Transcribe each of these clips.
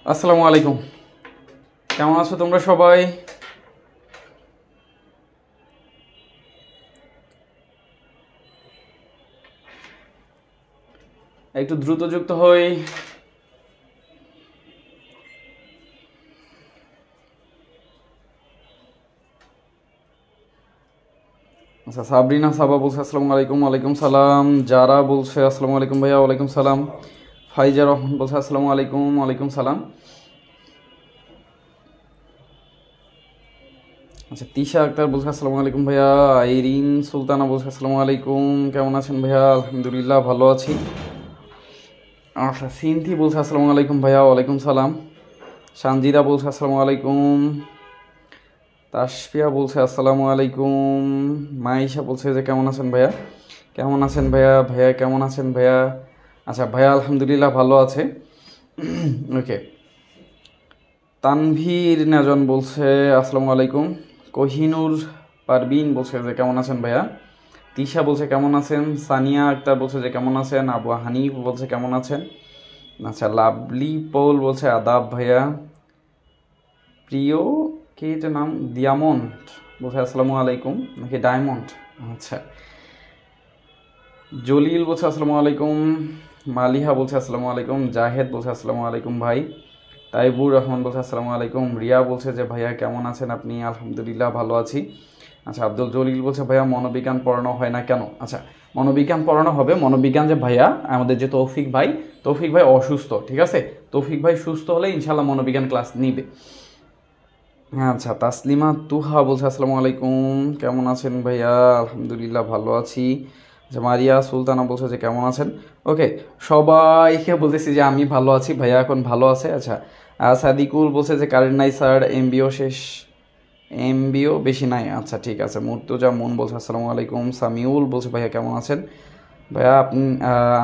আসসালামু আলাইকুম, কেমন আছো তোমরা সবাই? একটু দ্রুত যুক্ত হই। আচ্ছা, সাবরিনা সাবা বলছে আসসালামু আলাইকুম। ওয়ালাইকুম সালাম। যারা বলছে আসসালামু আলাইকুম ভাইয়া। ওয়ালাইকুম সালাম। ফাইজা রহমান বলছে আসসালামু আলাইকুম। ওয়ালাইকুম সালাম। আচ্ছা, তিশা আক্তার বলছে আসসালামু আলাইকুম ভাইয়া। আইরিন সুলতানা বলছে আসসালামু আলাইকুম, কেমন আছেন ভাইয়া? আলহামদুলিল্লাহ ভালো আছি। আচ্ছা, সিনথি বলছে আসসালামু আলাইকুম ভাইয়া। ওয়ালাইকুম সালাম। সানজিদা বলছে আসসালামু আলাইকুম। তাসফিয়া বলছে আসসালামু আলাইকুম। মাইশা বলছে যে কেমন আছেন ভাইয়া? কেমন আছেন ভাইয়া? ভাইয়া কেমন আছেন ভাইয়া? আচ্ছা ভাইয়া আলহামদুলিল্লাহ ভালো আছে। ওকে। তানভীর নাজন বলছে আসসালামু আলাইকুম। কোহিনুর পারবিন বলছে যে কেমন আছেন ভাইয়া। তিশা বলছে কেমন আছেন। সানিয়া আক্তার বলছে যে কেমন আছেন। আবু হানিফ বলছে কেমন আছেন। আচ্ছা, লাভলি পৌল বলছে আদাব ভাইয়া। প্রিয় কি এটা নাম? ডিয়ামন্ড বলছে আসসালামু আলাইকুম, নাকি ডায়মন্ড? আচ্ছা, জলিল বলছে আসসালামু আলাইকুম। মালিহা বলছে আসসালামু আলাইকুম। জাহেদ বলছে আসসালামু আলাইকুম ভাই। তাইবুর রহমান বলছে আসসালামু আলাইকুম। রিয়া বলছে যে ভাইয়া কেমন আছেন আপনি? আলহামদুলিল্লাহ ভালো আছি। আচ্ছা, আব্দুল জলিল বলছে ভাইয়া মনোবিজ্ঞান পড়ানো হয় না কেন? আচ্ছা, মনোবিজ্ঞান পড়ানো হবে। মনোবিজ্ঞান যে ভাইয়া আমাদের যে তৌফিক ভাই অসুস্থ, ঠিক আছে? তৌফিক ভাই সুস্থ হলে ইনশাল্লাহ মনোবিজ্ঞান ক্লাস নিবে। আচ্ছা, তাসলিমা তুহা বলছে আসসালামু আলাইকুম, কেমন আছেন ভাইয়া? আলহামদুলিল্লাহ ভালো আছি। আচ্ছা, মারিয়া সুলতানা বলছে যে কেমন আছেন। ওকে, সবাইকে বলতেছি যে আমি ভালো আছি, ভাইয়া এখন ভালো আছে। আচ্ছা, সাদিকুল বলছে যে কারেন্ট নাই স্যার, এমবিও শেষ, এমবিও বেশি নাই। আচ্ছা ঠিক আছে। মুর্তজা মুন বলছে আসসালামু আলাইকুম। সামিউল বলছে ভাইয়া কেমন আছেন? ভাইয়া আপনি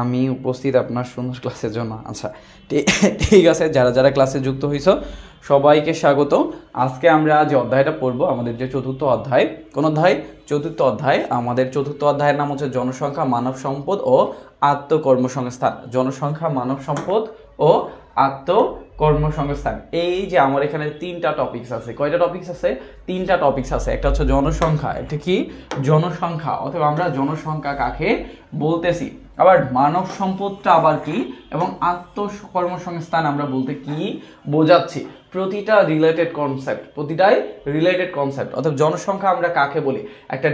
আমি উপস্থিত আপনার সুন্দর ক্লাসের জন্য। আচ্ছা ঠিক আছে, যারা যারা ক্লাসে যুক্ত হয়েছ সবাইকে স্বাগত। আজকে আমরা যে অধ্যায়টা পড়বো, আমাদের যে চতুর্থ অধ্যায়, কোন অধ্যায়? চতুর্থ অধ্যায়। আমাদের চতুর্থ অধ্যায়ের নাম হচ্ছে জনসংখ্যা, মানব সম্পদ ও আত্মকর্মসংস্থান। জনসংখ্যা, মানব সম্পদ ও আত্মকর্মসংস্থান। এই যে আমার এখানে তিনটা টপিকস আছে। কয়টা টপিকস আছে? তিনটা টপিকস আছে। একটা হচ্ছে জনসংখ্যা, এটা কি? জনসংখ্যা, অথবা আমরা জনসংখ্যা কাকে বলতেছি। আবার মানব সম্পদটা আবার কি, এবং আত্মকর্মসংস্থান আমরা বলতে কি বোঝাচ্ছি। প্রতিটা রিলেটেড কনসেপ্ট, প্রতিটাই রিলেটেড কনসেপ্ট। অর্থাৎ জনসংখ্যা আমরা কাকে বলি? একটা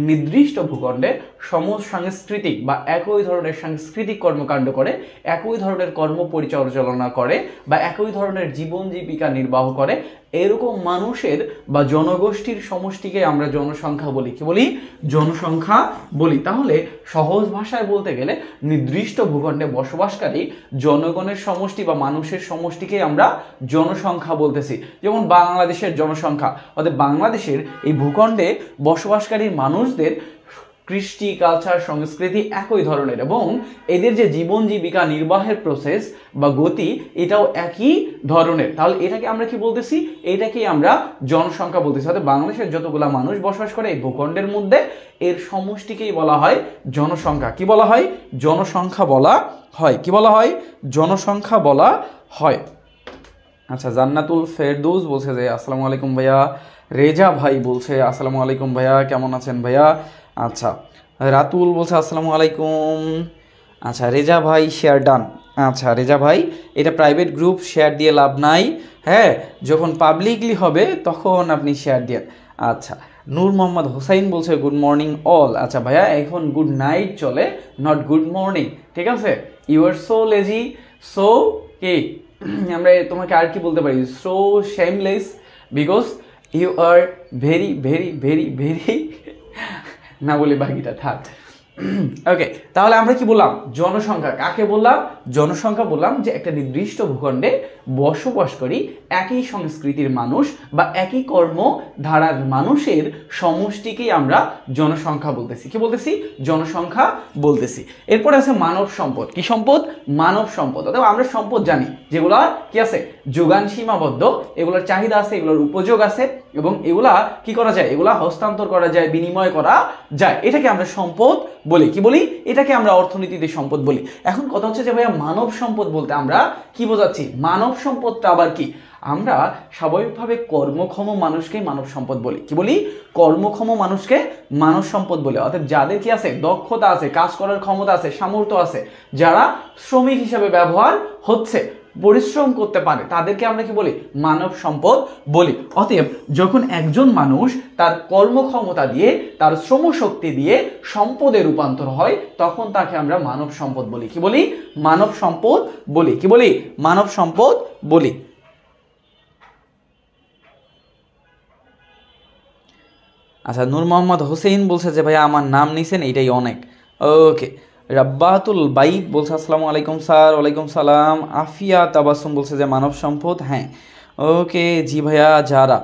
নির্দিষ্ট ভূখণ্ডে সমসাংস্কৃতিক বা একই ধরনের সাংস্কৃতিক কর্মকাণ্ড করে, একই ধরনের কর্ম পরিচালনা করে, বা একই ধরনের জীবন জীবিকা নির্বাহ করে, এরকম মানুষের বা জনগোষ্ঠীর সমষ্টিকে আমরা জনসংখ্যা বলি। কি বলি? জনসংখ্যা বলি। তাহলে সহজ ভাষায় বলতে গেলে নির্দিষ্ট ভূখণ্ডে বসবাসকারী জনগণের সমষ্টি বা মানুষের সমষ্টিকে আমরা জনসংখ্যা বলতেছি। যেমন বাংলাদেশের জনসংখ্যা, অর্থাৎ বাংলাদেশের এই ভূখণ্ডে বসবাসকারী মানুষদের কৃষ্টি, কালচার, সংস্কৃতি একই ধরনের, এবং এদের যে জীবন জীবিকা নির্বাহের প্রসেস বা গতি, এটাও একই ধরনের। তাহলে এটাকে আমরা কি বলতেছি? এটাকেই আমরা জনসংখ্যা বলতেছি। অর্থাৎ বাংলাদেশের যতগুলা মানুষ বসবাস করে এই ভূখণ্ডের মধ্যে, এর সমষ্টিকেই বলা হয় জনসংখ্যা। কি বলা হয়? জনসংখ্যা বলা হয়। কি বলা হয়? জনসংখ্যা বলা হয়। আচ্ছা, জান্নাতুল ফেরদৌস বলছে যে আসসালামু আলাইকুম ভাইয়া। রেজা ভাই বলছে আসসালামু আলাইকুম ভাইয়া, কেমন আছেন ভাইয়া? আচ্ছা, রাতুল বলছে আসসালামু আলাইকুম। আচ্ছা, রেজা ভাই শেয়ার ডান। আচ্ছা রেজা ভাই, এটা প্রাইভেট গ্রুপ, শেয়ার দিয়ে লাভ নাই। হ্যাঁ, যখন পাবলিকলি হবে তখন আপনি শেয়ার দিয়ে। আচ্ছা, নূর মোহাম্মদ হোসাইন বলছে গুড মর্নিং অল। আচ্ছা ভাইয়া, এখন গুড নাইট চলে, নট গুড মর্নিং, ঠিক আছে? You are so lazy, so কি আমরা তোমাকে আর কি বলতে পারি? So shameless, because you are very very very very না বলে বাকিটা থাক। ওকে, তাহলে আমরা কি বললাম? জনসংখ্যা কাকে বললাম? জনসংখ্যা বললাম যে একটা নির্দিষ্ট ভূখণ্ডে বসবাসকারী একই সংস্কৃতির মানুষ বা একই কর্মধারার মানুষের সমষ্টিকেই আমরা জনসংখ্যা বলতেছি। কি বলতেছি? জনসংখ্যা বলতেছি। এরপর আছে মানব সম্পদ। কি সম্পদ? মানব সম্পদ। অর্থাৎ আমরা সম্পদ জানি যেগুলো কি আছে? যোগান সীমাবদ্ধ, এগুলোর চাহিদা আছে, এগুলোর উপযোগ আছে, এবং এগুলা কি করা যায়, এগুলা হস্তান্তর করা যায়, বিনিময় করা যায়, এটাকে আমরা সম্পদ বলি। কি বলি? এটাকে আমরা অর্থনীতিতে সম্পদ বলি। এখন কথা হচ্ছে যে ভাইয়া মানব সম্পদ বলতে আমরা কি বোঝাচ্ছি? মানব সম্পদটা আবার কি? আমরা স্বাভাবিকভাবে কর্মক্ষম মানুষকে মানব সম্পদ বলি। কি বলি? কর্মক্ষম মানুষকে মানব সম্পদ বলে। অর্থাৎ যাদের কি আছে, দক্ষতা আছে, কাজ করার ক্ষমতা আছে, সামর্থ্য আছে, যারা শ্রমিক হিসেবে ব্যবহার হচ্ছে, পরিশ্রম করতে পারে, তাদেরকে আমরা কি বলি? মানব সম্পদ বলি। অতএব যখন একজন মানুষ তার কর্মক্ষমতা দিয়ে, তার শ্রমশক্তি দিয়ে সম্পদে রূপান্তর হয়, তখন তাকে আমরা মানব সম্পদ বলি। কি বলি? মানব সম্পদ বলি। কি বলি? মানব সম্পদ বলি। আচ্ছা, নূর মোহাম্মদ হোসেন বলছে যে ভাই আমার নাম নিছেন, এটাই অনেক। ওকে। রাব্বাতুল বাইব বলছে আসসালামু আলাইকুম স্যার। ওয়ালাইকুম সালাম। আফিয়া তাবাসসুম বলছে যে মানব সম্পদ। হ্যাঁ, ওকে জি ভাইয়া। যারা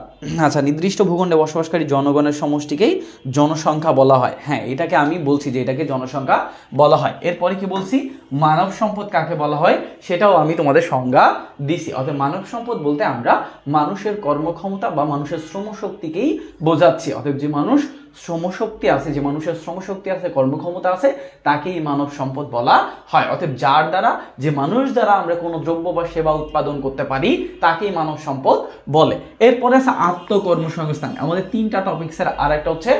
আচ্ছা নির্দিষ্ট ভূখণ্ডে বসবাসকারী জনগণের সমষ্টিকেই জনসংখ্যা বলা হয়। হ্যাঁ, এটাকে আমি বলছি যে এটাকে জনসংখ্যা বলা হয়। এরপরে কি বলছি? মানব সম্পদ কাকে বলা হয় সেটাও আমি তোমাদের সংজ্ঞা দিছি। অর্থাৎ মানব সম্পদ বলতে আমরা মানুষের কর্মক্ষমতা বা মানুষের শ্রমশক্তিকেই বোঝাচ্ছি। অর্থাৎ যে মানুষ শ্রমশক্তি আছে, যে মানুষের শ্রমশক্তি আছে, কর্মক্ষমতা আছে, তাকেই মানব সম্পদ বলা হয়। অর্থাৎ যার দ্বারা, যে মানুষ দ্বারা আমরা কোনো দ্রব্য বা সেবা উৎপাদন করতে পারি, তাকেই মানব সম্পদ বলে। এরপরে আছে আত্মকর্মসংস্থান। আমাদের 3টা টপিক্সের আর একটা হচ্ছে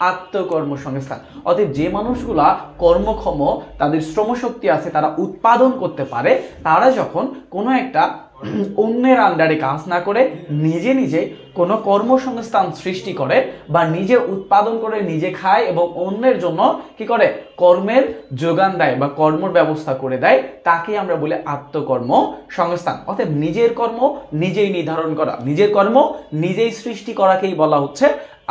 আত্মকর্মসংস্থান। অর্থাৎ যে মানুষগুলা কর্মক্ষম, তাদের শ্রমশক্তি আছে, তারা উৎপাদন করতে পারে, তারা যখন কোনো একটা অন্যের আন্ডারে কাজ না করে নিজে নিজে কোনো কর্মসংস্থান সৃষ্টি করে বা নিজে উৎপাদন করে নিজে খায় এবং অন্যের জন্য কি করে, কর্মের যোগান দেয় বা কর্মের ব্যবস্থা করে দেয়, তাকে আমরা বলি আত্মকর্মসংস্থান। অর্থাৎ নিজের কর্ম নিজেই নির্ধারণ করা, নিজের কর্ম নিজেই সৃষ্টি করাকেই বলা হচ্ছে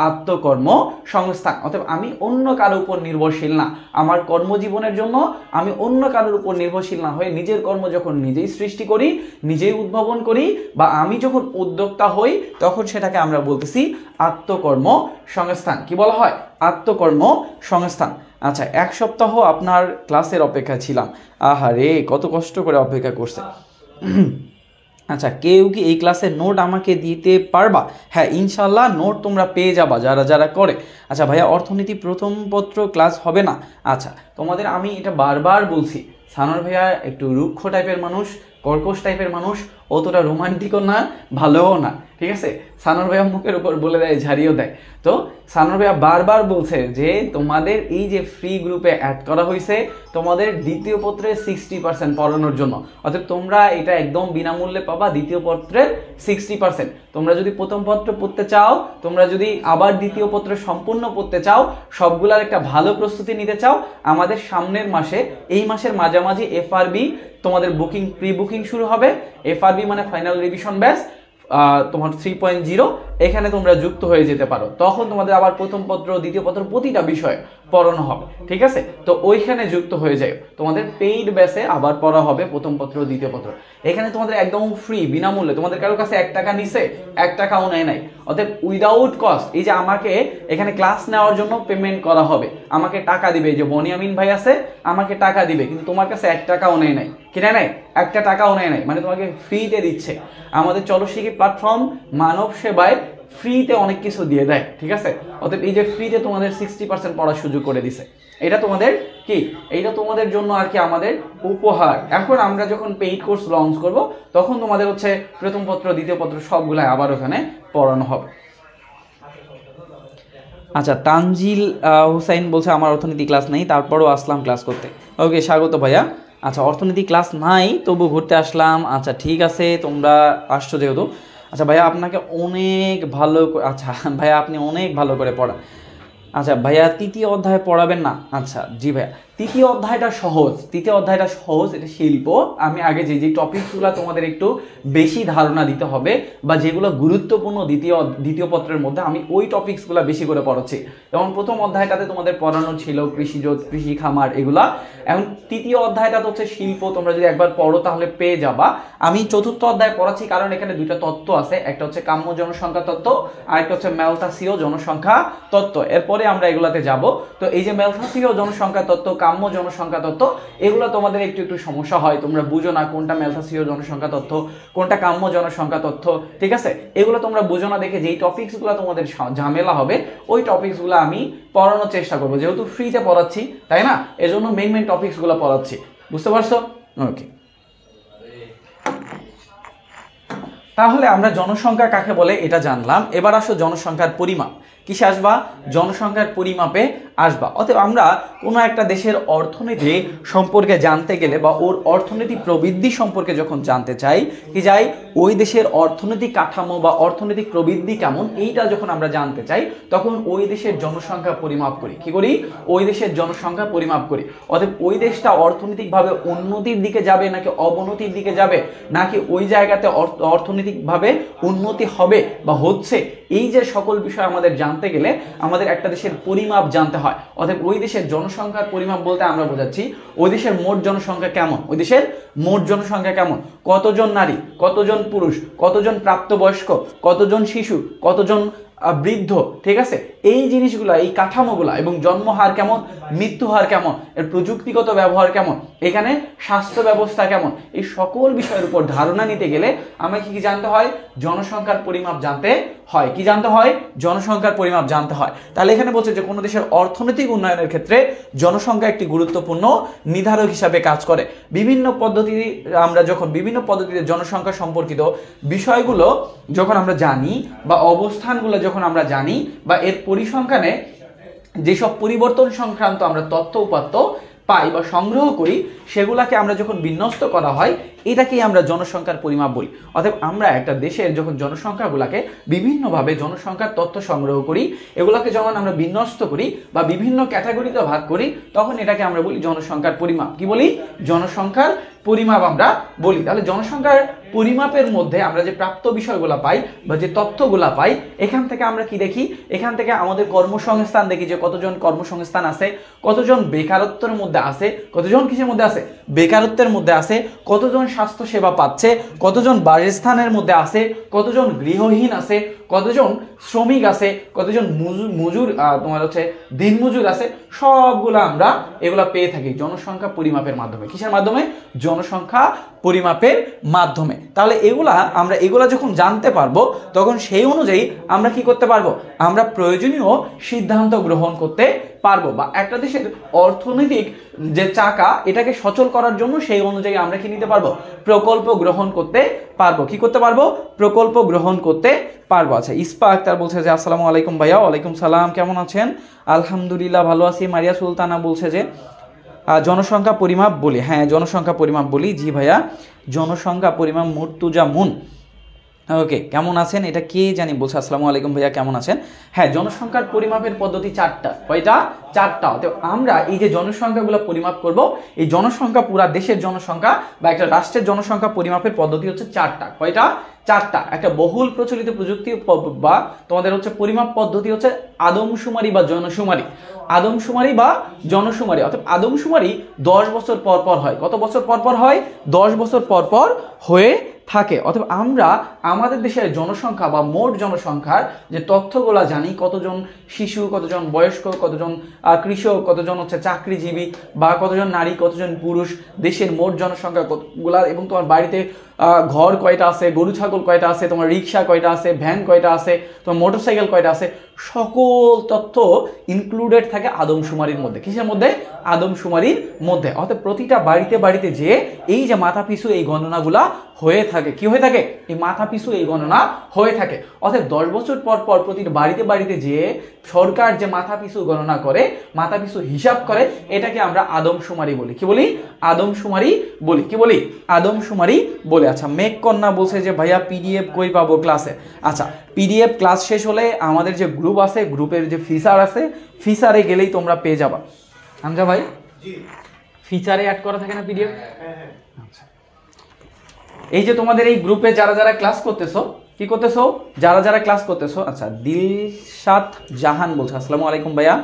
আত্মকর্মসংস্থান। অতএব আমি অন্য কারো উপর নির্ভরশীল না। আমার কর্মজীবনের জন্য আমি অন্য কারোর উপর নির্ভরশীল না হয়ে নিজের কর্ম যখন নিজেই সৃষ্টি করি, নিজেই উদ্ভাবন করি, বা আমি যখন উদ্যোক্তা হই, তখন সেটাকে আমরা বলতেছি আত্মকর্মসংস্থান। কি বলা হয়? আত্মকর্মসংস্থান। আচ্ছা, 1 সপ্তাহ আপনার ক্লাসের অপেক্ষা ছিলাম। আহারে, কত কষ্ট করে অপেক্ষা করছে। আচ্ছা, কেউ কি এই ক্লাসের নোট আমাকে দিতে পারবা? হ্যাঁ, ইনশাল্লাহ নোট তোমরা পেয়ে যাবা যারা যারা করে। আচ্ছা ভাইয়া, অর্থনীতি প্রথম পত্র ক্লাস হবে না? আচ্ছা, তোমাদের আমি এটা বারবার বলছি, সানোয়ার ভাইয়া একটু রুক্ষ টাইপের মানুষ, কর্কশ টাইপের মানুষ, অতটা রোমান্টিকও না, ভালোও না, ঠিক আছে? সানোয়ার ভাইয়া মুখের উপর বলে দেয়, ঝাড়িয়েও দেয়। তো সানোয়ার ভাইয়া বারবার বলছে যে তোমাদের এই যে ফ্রি গ্রুপে অ্যাড করা হয়েছে, তোমাদের দ্বিতীয় পত্রের 60% পড়ানোর জন্য। অর্থাৎ তোমরা এটা একদম বিনামূল্যে পাবা, দ্বিতীয় পত্রের 60%। তোমরা যদি প্রথম পত্র পড়তে চাও, তোমরা যদি আবার দ্বিতীয় পত্র সম্পূর্ণ পড়তে চাও, সবগুলার একটা ভালো প্রস্তুতি নিতে চাও, আমাদের সামনের মাসে, এই মাসের মাঝামাঝি এফআরবি তোমাদের বুকিং, প্রি বুকিং শুরু হবে। এফআরবি মানে ফাইনাল রিভিশন ব্যাচ, তোমার 3.0, এখানে তোমরা যুক্ত হয়ে যেতে পারো। তখন তোমাদের আবার প্রথম পত্র, দ্বিতীয় পত্র প্রতিটা বিষয় পড়ানো হবে, ঠিক আছে? তো ওইখানে যুক্ত হয়ে যায়, তোমাদের পেইড ব্যাচে আবার পড়া হবে প্রথম পত্র, দ্বিতীয় পত্র। এখানে তোমাদের একদম ফ্রি, বিনামূল্যে, তোমাদের কারোর কাছে 1 টাকা নিছে, 1 টাকাও নেয় নাই। অর্থাৎ উইদাউট কস্ট। এই যে আমাকে এখানে ক্লাস নেওয়ার জন্য পেমেন্ট করা হবে, আমাকে টাকা দিবে, এই যে বনিয়ামিন ভাই আছে, আমাকে টাকা দিবে, কিন্তু তোমার কাছে 1 টাকাও নেয় নাই, কিনে নেয়, 1টা টাকাও নেয় নাই, মানে তোমাকে ফ্রিতে দিচ্ছে। আমাদের চলো শিখি প্ল্যাটফর্ম মানব সেবায় ফ্রিতে অনেক কিছু দিয়ে দেয়, ঠিক আছে? অতএব এই যে ফ্রিতে তোমাদের 60% পড়ার সুযোগ করে দিছে, এটা তোমাদের কি, এইটা তোমাদের জন্য আর কি আমাদের উপহার। এখন আমরা যখন পেইড কোর্স লঞ্চ করব, তখন তোমাদের হচ্ছে প্রথম পত্র, দ্বিতীয় পত্র সবগুলাই আবার ওখানে পড়ানো হবে। আচ্ছা, তানজিল হুসাইন বলছে আমার অর্থনীতি ক্লাস নেই, তারপরও আসলাম ক্লাস করতে। ওকে, স্বাগত ভাইয়া। আচ্ছা, অর্থনীতি ক্লাস নাই, তবু ঘুরতে আসলাম। আচ্ছা ঠিক আছে, তোমরা আসছো যেহেতু। আচ্ছা ভাইয়া, আপনাকে অনেক ভালো, আচ্ছা ভাইয়া আপনি অনেক ভালো করে পড়ান। আচ্ছা ভাইয়া, 3য় অধ্যায় পড়াবেন না? আচ্ছা জি ভাইয়া, 3য় অধ্যায়টা সহজ, 3য় অধ্যায়টা সহজ, এটা শিল্প। আমি আগে যে যে টপিকসগুলো তোমাদের একটু বেশি ধারণা দিতে হবে বা যেগুলো গুরুত্বপূর্ণ দ্বিতীয় পত্রের মধ্যে, আমি ওই টপিকসগুলো বেশি করে পড়াচ্ছি। যেমন প্রথম অধ্যায়টাতে তোমাদের পড়ানো ছিল কৃষিজ, কৃষি খামার, এগুলা। এখন 3য় অধ্যায়টা হচ্ছে শিল্প, তোমরা যদি একবার পড়ো তাহলে পেয়ে যাবা। আমি 4র্থ অধ্যায় পড়াচ্ছি কারণ এখানে 2টা তত্ত্ব আছে, একটা হচ্ছে কাম্য জনসংখ্যা তত্ত্ব, আর একটা হচ্ছে ম্যালথাসীয় জনসংখ্যা তত্ত্ব। এরপরে আমরা এগুলাতে যাব। তো এই যে ম্যালথাসীয় জনসংখ্যা তত্ত্ব, কাম্য জনসংখ্যা তত্ত্ব, এগুলো তোমাদের একটু একটু সমস্যা হয়, তোমরা বুঝো না কোনটা ম্যালথাসীয় জনসংখ্যা তথ্য, কোনটা কাম্য জনসংখ্যা তথ্য, ঠিক আছে, এগুলো তোমরা বুঝো না দেখে যেই টপিকসগুলো তোমাদের ঝামেলা হবে ওই টপিকসগুলো আমি পড়ানোর চেষ্টা করবো, যেহেতু ফ্রিতে পড়াচ্ছি তাই না, এজন্য মেইন টপিকসগুলো পড়াচ্ছি, বুঝতে পারছো? ওকে, তাহলে আমরা জনসংখ্যা কাকে বলে এটা জানলাম। এবার আসো জনসংখ্যার পরিমাপ। কিসে আসবা? জনসংখ্যার পরিমাপে আসবা। অতএব আমরা কোনো একটা দেশের অর্থনীতি সম্পর্কে জানতে গেলে বা ওর অর্থনৈতিক প্রবৃদ্ধি সম্পর্কে যখন জানতে চাই, কি যাই, ওই দেশের অর্থনৈতিক কাঠামো বা অর্থনৈতিক প্রবৃদ্ধি কেমন এইটা যখন আমরা জানতে চাই, তখন ওই দেশের জনসংখ্যা পরিমাপ করি। কি করি? ওই দেশের জনসংখ্যা পরিমাপ করি। অতএব ওই দেশটা অর্থনৈতিকভাবে উন্নতির দিকে যাবে নাকি অবনতির দিকে যাবে, নাকি ওই জায়গাতে অর্থনৈতিকভাবে উন্নতি হবে বা হচ্ছে, এই যে সকল বিষয় আমাদের জানতে গেলে আমাদের একটা দেশের পরিমাপ জানতে হয়। অতএব ওই দেশের জনসংখ্যার পরিমাপ বলতে আমরা বোঝাচ্ছি ওই দেশের মোট জনসংখ্যা কেমন, ওই দেশের মোট জনসংখ্যা কেমন, কতজন নারী, কতজন পুরুষ, কতজন প্রাপ্তবয়স্ক, কতজন শিশু, কতজন বৃদ্ধ, ঠিক আছে, এই জিনিসগুলা, এই কাঠামোগুলা, এবং জন্মহার কেমন, মৃত্যু হার কেমন, এর প্রযুক্তিগত ব্যবহার কেমন, এখানে স্বাস্থ্য ব্যবস্থা কেমন, এই সকল বিষয়ের উপর ধারণা নিতে গেলে আমাকে কি জানতে হয়? জনসংখ্যার পরিমাপ জানতে হয়। কি জানতে হয়? জনসংখ্যার পরিমাপ জানতে হয়। তাহলে এখানে বলছে যে কোনো দেশের অর্থনৈতিক উন্নয়নের ক্ষেত্রে জনসংখ্যা একটি গুরুত্বপূর্ণ নির্ধারক হিসাবে কাজ করে। বিভিন্ন পদ্ধতিতে জনসংখ্যা সম্পর্কিত বিষয়গুলো যখন আমরা জানি বা অবস্থানগুলো যখন আমরা জানি বা এর পরিসংখ্যানে যেসব পরিবর্তন সংক্রান্ত আমরা তথ্য উপাত্ত পাই বা সংগ্রহ করি, সেগুলাকে আমরা যখন বিন্যস্ত করা হয়, এটাকেই আমরা জনসংখ্যার পরিমাপ বলি। অতএব আমরা একটা দেশের যখন জনসংখ্যাগুলোকে বিভিন্নভাবে জনসংখ্যার তথ্য সংগ্রহ করি, এগুলোকে যখন আমরা বিন্যস্ত করি বা বিভিন্ন ক্যাটাগরিতে ভাগ করি, তখন এটাকে আমরা বলি জনসংখ্যার পরিমাপ। কি বলি? জনসংখ্যার পরিমাপ আমরা বলি। তাহলে জনসংখ্যার পরিমাপের মধ্যে আমরা যে প্রাপ্ত বিষয়গুলো পাই বা যে তথ্যগুলা পাই, এখান থেকে আমরা কি দেখি? এখান থেকে আমাদের কর্মসংস্থান দেখি, যে কতজন কর্মসংস্থান আছে, কতজন বেকারত্বের মধ্যে আছে, কতজন কিসের মধ্যে আছে? বেকারত্বের মধ্যে আছে, কতজন স্বাস্থ্য সেবা পাচ্ছে, কতজন বাসস্থানের মধ্যে আছে, কতজন গৃহহীন আছে, কতজন শ্রমিক আছে, কতজন মজুর তোমার হচ্ছে দিনমজুর আছে, সবগুলো আমরা এগুলা পেয়ে থাকি জনসংখ্যা পরিমাপের মাধ্যমে। কিসের মাধ্যমে? জনসংখ্যা পরিমাপের মাধ্যমে। তাহলে এগুলা যখন জানতে পারবো, তখন সেই অনুযায়ী আমরা কি করতে পারবো? আমরা প্রয়োজনীয় সিদ্ধান্ত গ্রহণ করতে পারবো, বা একটা দেশের অর্থনৈতিক যে চাকা, এটাকে সচল করার জন্য সেই অনুযায়ী আমরা কি নিতে পারবো? প্রকল্প গ্রহণ করতে পারবো। কি করতে পারবো? প্রকল্প গ্রহণ করতে পারবো। আচ্ছা, ইস্পা আক্তার বলছে যে আসসালামু আলাইকুম ভাইয়া। ওয়ালাইকুম সালাম, কেমন আছেন? আলহামদুলিল্লাহ ভালো আছি। মারিয়া সুলতানা বলছে যে জনসংখ্যা পরিমাপ বলি। হ্যাঁ, জনসংখ্যা পরিমাপ বলি। জি ভাইয়া, জনসংখ্যা পরিমাপ। মুর্তুজা মুন, ওকে, কেমন আছেন? এটা কে জানি বলছে। আসসালামু আলাইকুম ভাইয়া, কেমন আছেন? হ্যাঁ, জনসংখ্যার পরিমাপের পদ্ধতি 4টা। কয়টা? 4টা। তো আমরা এই যে জনসংখ্যাগুলো পরিমাপ করব, এই জনসংখ্যা পুরা দেশের জনসংখ্যা বা একটা রাষ্ট্রের জনসংখ্যা পরিমাপের পদ্ধতি হচ্ছে 4টা। কয়টা? 4টা। একটা বহুল প্রচলিত প্রযুক্তি বা তোমাদের হচ্ছে পরিমাপ পদ্ধতি হচ্ছে আদমশুমারি বা জনশুমারি। আদমশুমারি বা জনশুমারি, অর্থাৎ আদমশুমারি 10 বছর পর পর হয়। কত বছর পর পর হয়? 10 বছর পর পর হয়ে থাকে। অথবা আমরা আমাদের দেশের জনসংখ্যা বা মোট জনসংখ্যার যে তথ্যগুলা জানি, কতজন শিশু, কতজন বয়স্ক, কতজন কৃষক, কতজন হচ্ছে চাকরিজীবী, বা কতজন নারী, কতজন পুরুষ, দেশের মোট জনসংখ্যা কতগুলা, এবং তোমার বাড়িতে ঘর কয়টা আছে, গরু ছাগল কয়টা আছে, তোমার রিক্সা কয়টা আছে, ভ্যান কয়টা আছে, তোমার মোটরসাইকেল কয়টা আছে, সকল তথ্য ইনক্লুডেড থাকে আদমশুমারির মধ্যে। কিসের মধ্যে? আদমশুমারির মধ্যে। অর্থাৎ প্রতিটা বাড়িতে বাড়িতে যে এই যে মাথাপিছু এই গণনাগুলা হয়ে থাকে। কি হয়ে থাকে? এই মাথাপিছু এই গণনা হয়ে থাকে। অর্থাৎ 10 বছর পর পর প্রতিটা বাড়িতে বাড়িতে যে সরকার যে মাথাপিছু গণনা করে, মাথাপিছু হিসাব করে, এটাকে আমরা আদমশুমারি বলি। কি বলি? আদমশুমারি বলি। কি বলি? আদমশুমারি বলি। আচ্ছা, মেঘ কন্যা বলছে যে ভাইয়া পিডিএফ কই পাবো ক্লাসে? আচ্ছা, পিডিএফ ক্লাস শেষ হলে আমাদের যে গ্রুপ আছে, গ্রুপের যে ফিচার আছে, ফিচারে গেলেই তোমরা পেয়ে যাবা। হামজা ভাই, ফিচারে অ্যাড করা থাকে না পিডিএফ? আচ্ছা, এই যে তোমাদের এই গ্রুপে যারা যারা ক্লাস করতেছো, কি করতেছো? যারা যারা ক্লাস করতেছো। আচ্ছা, দিলশাদ জাহান বলছে আসসালামু আলাইকুম ভাইয়া।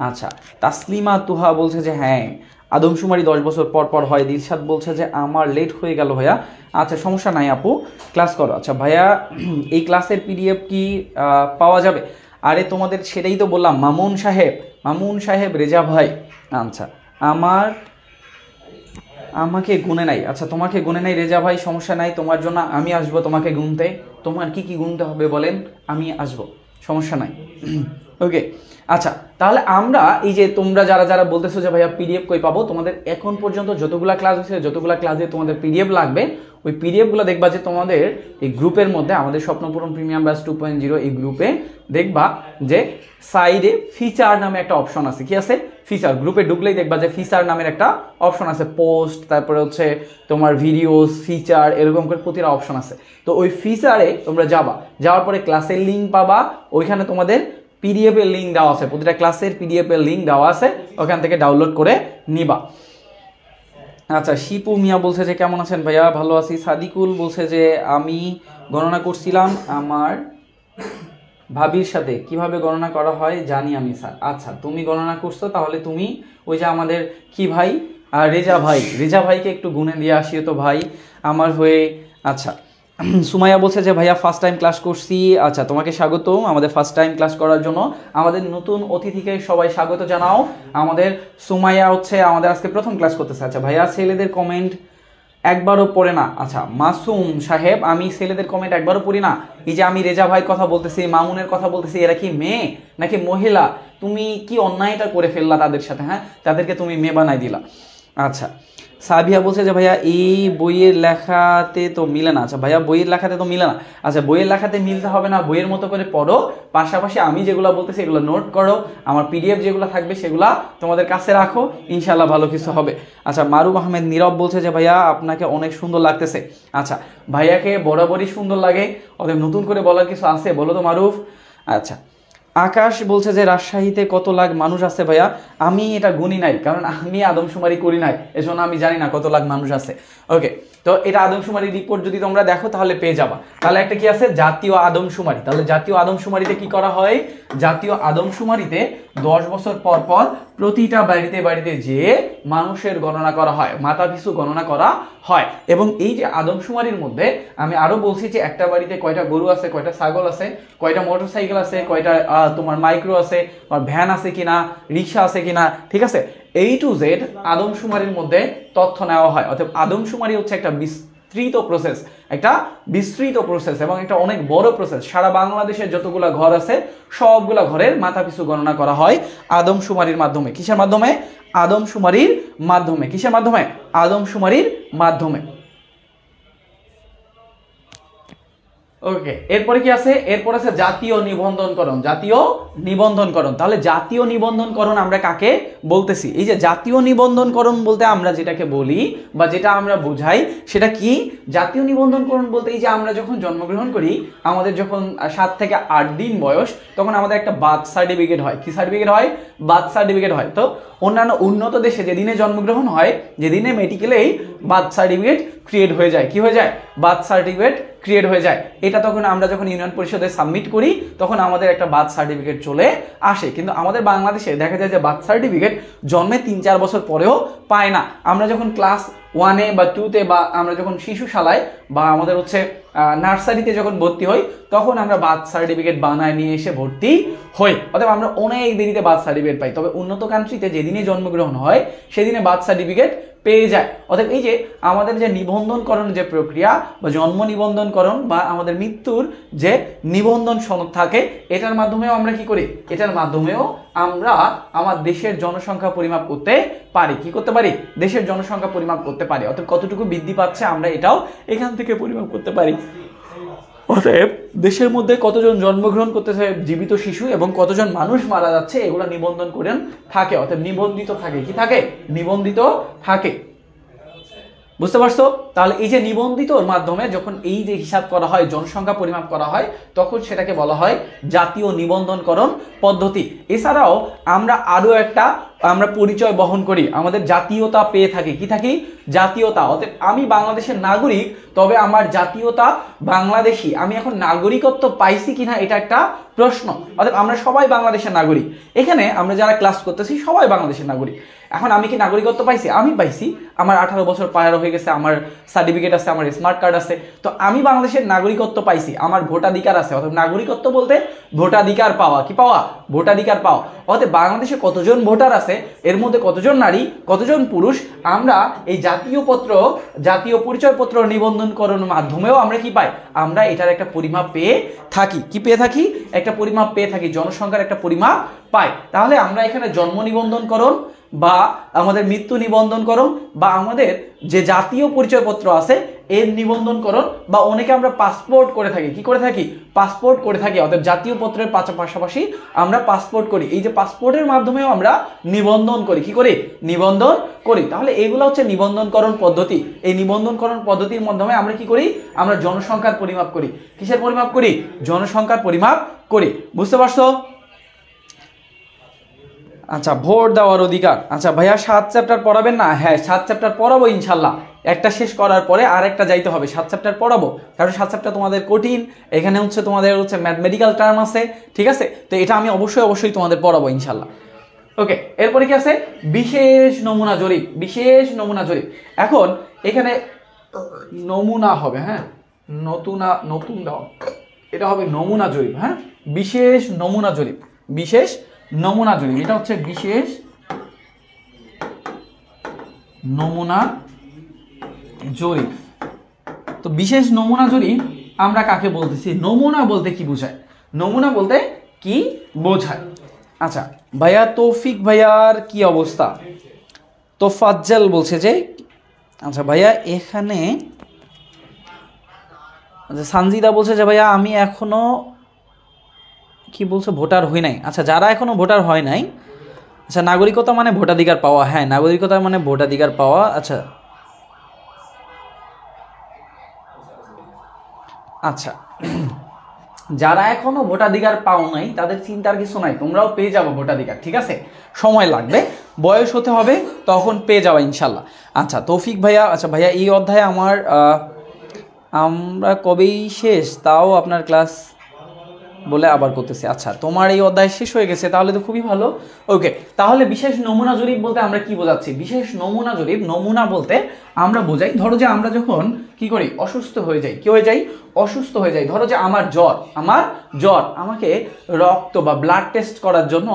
আচ্ছা, তাসলিমা তুহা বলছে যে হ্যাঁ, আদমশুমারি 10 বছর পর পর হয়। দিলশাদ বলছে যে আমার লেট হয়ে গেল ভাইয়া। আচ্ছা, সমস্যা নাই আপু, ক্লাস করো। আচ্ছা ভাইয়া, এই ক্লাসের পিডিএফ কি পাওয়া যাবে? আরে তোমাদের সেটাই তো বললাম, মামুন সাহেব রেজা ভাই। আচ্ছা, আমার আমাকে গুনে নাই। আচ্ছা, তোমাকে গুনে নাই রেজা ভাই, সমস্যা নাই, তোমার জন্য আমি আসবো তোমাকে গুনতে। তোমার কি কি গুনতে হবে বলেন, আমি আসবো, সমস্যা নাই। ওকে, আচ্ছা, তাহলে আমরা এই যে তোমরা যারা যারা বলতেছো যে ভাইয়া পিডিএফ কই পাবো, তোমাদের এখন পর্যন্ত যতগুলা ক্লাস হয়েছে, যতগুলা ক্লাসে তোমাদের পিডিএফ লাগবে, ওই পিডিএফগুলো দেখবা যে তোমাদের এই গ্রুপের মধ্যে, আমাদের স্বপ্নপূরণ প্রিমিয়াম ব্যাচ 2.0 এই গ্রুপে দেখবা যে সাইডে ফিচার নামে একটা অপশন আছে। কি আছে? ফিচার। গ্রুপে ঢুকলেই দেখবা যে ফিচার নামের একটা অপশন আছে, পোস্ট, তারপরে হচ্ছে তোমার ভিডিওস, ফিচার, এরকম করে প্রতিটা অপশন আছে। তো ওই ফিচারে তোমরা যাবা, যাওয়ার পরে ক্লাসের লিঙ্ক পাবা, ওইখানে তোমাদের পিডিএফ এর লিঙ্ক দেওয়া আছে, প্রতিটা ক্লাসের পিডিএফ এর লিঙ্ক দেওয়া আছে, ওখান থেকে ডাউনলোড করে নিবা। আচ্ছা, শিপু মিয়া বলছে যে কেমন আছেন ভাইয়া, ভালো আছি। সাদিকুল বলছে যে আমি গণনা করছিলাম আমার ভাবির সাথে, কিভাবে গণনা করা হয় জানি আমি স্যার। আচ্ছা, তুমি গণনা করছো, তাহলে তুমি ওই যে আমাদের কি ভাই, রেজা ভাই, রেজা ভাইকে একটু গুনে দিয়ে আসিও তো ভাই আমার হয়ে। আচ্ছা, সুমাইয়া বলছে যে ভাইয়া ফার্স্ট টাইম ক্লাস করছি। আচ্ছা, তোমাকে স্বাগতম আমাদের ফার্স্ট টাইম ক্লাস করার জন্য। আমাদের নতুন অতিথিকে সবাই স্বাগত জানাও। আমাদের সুমাইয়া হচ্ছে আমাদের আজকে প্রথম ক্লাস করতেছে। আচ্ছা ভাইয়া, ছেলেদের কমেন্ট একবারও পড়ে না। আচ্ছা মাসুম সাহেব, আমি ছেলেদের কমেন্ট একবারও পড়ি না। এই যে আমি রেজা ভাইয়ের কথা বলতেছি, মামুনের কথা বলতেছি, এরা কি মেয়ে নাকি মহিলা? তুমি কি অন্যায়টা করে ফেললা তাদের সাথে? হ্যাঁ, তাদেরকে তুমি মেয়ে বানাই দিলা। আচ্ছা, সাবিয়া বলছে যে ভাইয়া এই বইয়ের লেখাতে তো মিলে না। আচ্ছা ভাইয়া, বইয়ের লেখাতে তো মিলে না। আচ্ছা, বইয়ের লেখাতে মিলতে হবে না, বইয়ের মতো করে পড়ো, পাশাপাশি আমি যেগুলো বলতেছি এগুলো নোট করো, আমার পিডিএফ যেগুলো থাকবে সেগুলা তোমাদের কাছে রাখো, ইনশাল্লাহ ভালো কিছু হবে। আচ্ছা, মারুফ আহমেদ নীরব বলছে যে ভাইয়া আপনাকে অনেক সুন্দর লাগতেছে। আচ্ছা, ভাইয়াকে বরাবরই সুন্দর লাগে, ওদের নতুন করে বলার কিছু আছে বলো তো মারুফ। আচ্ছা, আকাশ বলছে যে রাজশাহীতে কত লাখ মানুষ আছে ভাইয়া? আমি এটা গুনি নাই, কারণ আমি আদমশুমারি করি নাই, এজন্য আমি জানি না কত লাখ মানুষ আছে। ওকে, তো এটা আদমশুমারি রিপোর্ট যদি তোমরা দেখো তাহলে পেয়ে যাবা। তাহলে একটা কি আছে, জাতীয় আদমশুমারি। তাহলে জাতীয় আদমশুমারিতে কি করা হয়? জাতীয় আদমশুমারিতে 10 বছর পর পর প্রতিটা বাড়িতে বাড়িতে যেয়ে মানুষের গণনা করা হয়, মাথা পিছু গণনা করা হয়। এবং এই যে আদমশুমারির মধ্যে আমি আরো বলছি যে একটা বাড়িতে কয়টা গরু আছে, কয়টা ছাগল আছে, কয়টা মোটরসাইকেল আছে, কয়টা তোমার মাইক্রো আছে, ভ্যান আছে কিনা, রিক্সা আছে কিনা, ঠিক আছে, A to Z আদমশুমারির মধ্যে তথ্য নেওয়া হয়। অর্থাৎ আদমশুমারি হচ্ছে একটা বিস্তৃত প্রসেস, একটা বিস্তৃত প্রসেস এবং একটা অনেক বড় প্রসেস। সারা বাংলাদেশের যতগুলা ঘর আছে সবগুলা ঘরের মাথাপিছু গণনা করা হয় আদমশুমারির মাধ্যমে। কিসের মাধ্যমে? আদমশুমারির মাধ্যমে। কিসের মাধ্যমে? আদমশুমারির মাধ্যমে। ওকে, এরপরে কি আছে? এরপর আছে জাতীয় নিবন্ধনকরণ। জাতীয় নিবন্ধনকরণ। তাহলে জাতীয় নিবন্ধনকরণ আমরা কাকে বলতেছি? এই যে জাতীয় নিবন্ধনকরণ বলতে আমরা যেটাকে বলি বা যেটা আমরা বোঝাই সেটা কি? জাতীয় নিবন্ধনকরণ বলতে এই যে আমরা যখন জন্মগ্রহণ করি, আমাদের যখন 7 থেকে 8 দিন বয়স, তখন আমাদের একটা বার্থ সার্টিফিকেট হয়। কি সার্টিফিকেট হয়? বার্থ সার্টিফিকেট হয়। তো অন্যান্য উন্নত দেশে যেদিনে জন্মগ্রহণ হয়, যেদিনে মেডিকেলেই বার্থ সার্টিফিকেট ক্রিয়েট হয়ে যায়। কি হয়ে যায়? বার্থ সার্টিফিকেট ক্রিয়েট হয়ে যায়। এটা তখন আমরা যখন ইউনিয়ন পরিষদে সাবমিট করি তখন আমাদের একটা বার্থ সার্টিফিকেট চলে আসে। কিন্তু আমাদের বাংলাদেশে দেখা যায় যে বার্থ সার্টিফিকেট জন্মে 3-4 বছর পরেও পায় না। আমরা যখন ক্লাস 1-এ বা 2-তে বা আমরা যখন শিশুশালায় বা আমাদের হচ্ছে নার্সারিতে যখন ভর্তি হই তখন আমরা বার্থ সার্টিফিকেট বানায় নিয়ে এসে ভর্তি হই। অতএব আমরা অনেক দেরিতে বার্থ সার্টিফিকেট পাই। তবে উন্নত কান্ট্রিতে যেদিনে জন্মগ্রহণ হয় সেদিনে বার্থ সার্টিফিকেট পেয়ে যায়। অতএব এই যে আমাদের যে নিবন্ধনকরণ যে প্রক্রিয়া বা জন্ম নিবন্ধনকরণ বা আমাদের মৃত্যুর যে নিবন্ধন সনদ থাকে, এটার মাধ্যমেও আমরা কি করি? এটার মাধ্যমেও আমরা আমার দেশের জনসংখ্যা পরিমাপ করতে পারি। কি করতে পারি? দেশের জনসংখ্যা পরিমাপ করতে পারি। অতএব কতটুকু বৃদ্ধি পাচ্ছে আমরা এটাও এখান থেকে পরিমাপ করতে পারি। অতএব দেশের মধ্যে কতজন জন্মগ্রহণ করতেছে জীবিত শিশু এবং কতজন মানুষ মারা যাচ্ছে এগুলো নিবন্ধন করে থাকে। অতএব নিবন্ধিত থাকে। কি থাকে? নিবন্ধিত থাকে। বুঝতে পারছো? তাহলে এই যে নিবন্ধিতর মাধ্যমে যখন এই যে হিসাব করা হয়, জনসংখ্যা পরিমাপ করা হয়, তখন সেটাকে বলা হয় জাতীয় নিবন্ধনকরণ পদ্ধতি। এছাড়াও আমরা আরো একটা পরিচয় বহন করি, আমাদের জাতীয়তা পেয়ে থাকি। কি থাকি? জাতীয়তা। অতএব আমি বাংলাদেশের নাগরিক, তবে আমার জাতীয়তা বাংলাদেশি। আমি এখন নাগরিকত্ব পাইছি কিনা এটা একটা প্রশ্ন। অতএব আমরা সবাই বাংলাদেশের নাগরিক। এখানে আমরা যারা ক্লাস করতেছি সবাই বাংলাদেশের নাগরিক। এখন আমি কি নাগরিকত্ব পাইছি? আমি পাইছি। আমার 18 বছর পার হয়ে গেছে, আমার সার্টিফিকেট আছে, আমার স্মার্ট কার্ড আছে। তো আমি বাংলাদেশের নাগরিকত্ব পাইছি, আমার ভোটাধিকার আছে। অর্থাৎ নাগরিকত্ব বলতে ভোটাধিকার পাওয়া। কি পাওয়া? ভোটাধিকার পাওয়া। অর্থাৎ বাংলাদেশে কতজন ভোটার আছে আছে এর মধ্যে কতজন নারী কতজন পুরুষ, আমরা এই জাতীয় পরিচয়পত্র নিবন্ধনকরণের মাধ্যমেও আমরা কি পাই, আমরা এটার একটা পরিমাপ পেয়ে থাকি। কি পেয়ে থাকি? একটা পরিমাপ পেয়ে থাকি, জনসংখ্যার একটা পরিমাপ পাই। তাহলে আমরা এখানে জন্ম নিবন্ধনকরণ বা আমাদের মৃত্যু নিবন্ধনকরণ বা আমাদের যে জাতীয় পরিচয়পত্র আছে এর নিবন্ধনকরণ বা অনেকে আমরা পাসপোর্ট করে থাকি। কি করে থাকি? পাসপোর্ট করে থাকি। অর্থাৎ জাতীয় পত্রের পাশাপাশি আমরা পাসপোর্ট করি। এই যে পাসপোর্টের মাধ্যমেও আমরা নিবন্ধন করি। কি করি? নিবন্ধন করি। তাহলে এগুলো হচ্ছে নিবন্ধনকরণ পদ্ধতি। এই নিবন্ধনকরণ পদ্ধতির মাধ্যমে আমরা কি করি? আমরা জনসংখ্যার পরিমাপ করি। কিসের পরিমাপ করি? জনসংখ্যার পরিমাপ করি। বুঝতে পারছো? আচ্ছা, ভোট দেওয়ার অধিকার। আচ্ছা ভাইয়া 7 চ্যাপ্টার পড়াবেন না? হ্যাঁ 7 চ্যাপ্টার পড়াবো ইনশাল্লাহ। একটা শেষ করার পরে আরেকটা যাইতে হবে। 7 চ্যাপ্টার পড়াবো, কারণ 7 চ্যাপ্টার তোমাদের কঠিন। এখানে হচ্ছে তোমাদের হচ্ছে ম্যাথমেটিক্যাল টার্ম আছে, ঠিক আছে? তো এটা আমি অবশ্যই তোমাদের পড়াবো ইনশাল্লাহ। ওকে, এরপরে কি আছে? বিশেষ নমুনা জরিপ। বিশেষ নমুনা জরিপ। এখন এখানে নমুনা হবে, হ্যাঁ, নতুন দাও, এটা হবে নমুনা জরিপ। হ্যাঁ, বিশেষ নমুনা জরিপ। বিশেষ নমুনা জরিপ, এটা হচ্ছে বিশেষ নমুনা জরিপ। তো বিশেষ নমুনা জরিপ আমরা কাকে বলতেছি? নমুনা বলতে কি বোঝায়? নমুনা বলতে কি বোঝায়? আচ্ছা ভাইয়া, তৌফিক ভাইয়ার কি অবস্থা? তোফাজ্জল বলছে যে, আচ্ছা ভাইয়া এখানে সানজিদা বলছে যে ভাইয়া আমি এখনো কি বলছে, ভোটার হই নাই। আচ্ছা, যারা এখনো ভোটার হয় নাই, আচ্ছা নাগরিকতা মানে ভোটাধিকার পাওয়া। হ্যাঁ, নাগরিকতা মানে ভোটাধিকার পাওয়া। আচ্ছা আচ্ছা, যারা এখনো ভোটাধিকার পাও নাই তাদের চিন্তার কিছু নাই, তোমরাও পেয়ে যাবো ভোটাধিকার, ঠিক আছে? সময় লাগবে, বয়স হতে হবে, তখন পেয়ে যাওয়া ইনশাল্লাহ। আচ্ছা তৌফিক ভাইয়া, আচ্ছা ভাইয়া এই অধ্যায়ে আমরা কবেই শেষ, তাও আপনার ক্লাস বলে আবার করতেছি। আচ্ছা, তোমার এই অধ্যায় শেষ হয়ে গেছে, তাহলে তো খুবই ভালো। ওকে, তাহলে বিশেষ নমুনা জরিপ বলতে আমরা কি বোঝাচ্ছি? বিশেষ নমুনা জরিপ, নমুনা বলতে আমরা বোঝাই, ধরো যে আমরা যখন কি করি, অসুস্থ হয়ে যাই। কি হয়ে যাই? অসুস্থ হয়ে যাই। ধরো যে আমার জ্বর, আমাকে রক্ত বা ব্লাড টেস্ট করার জন্য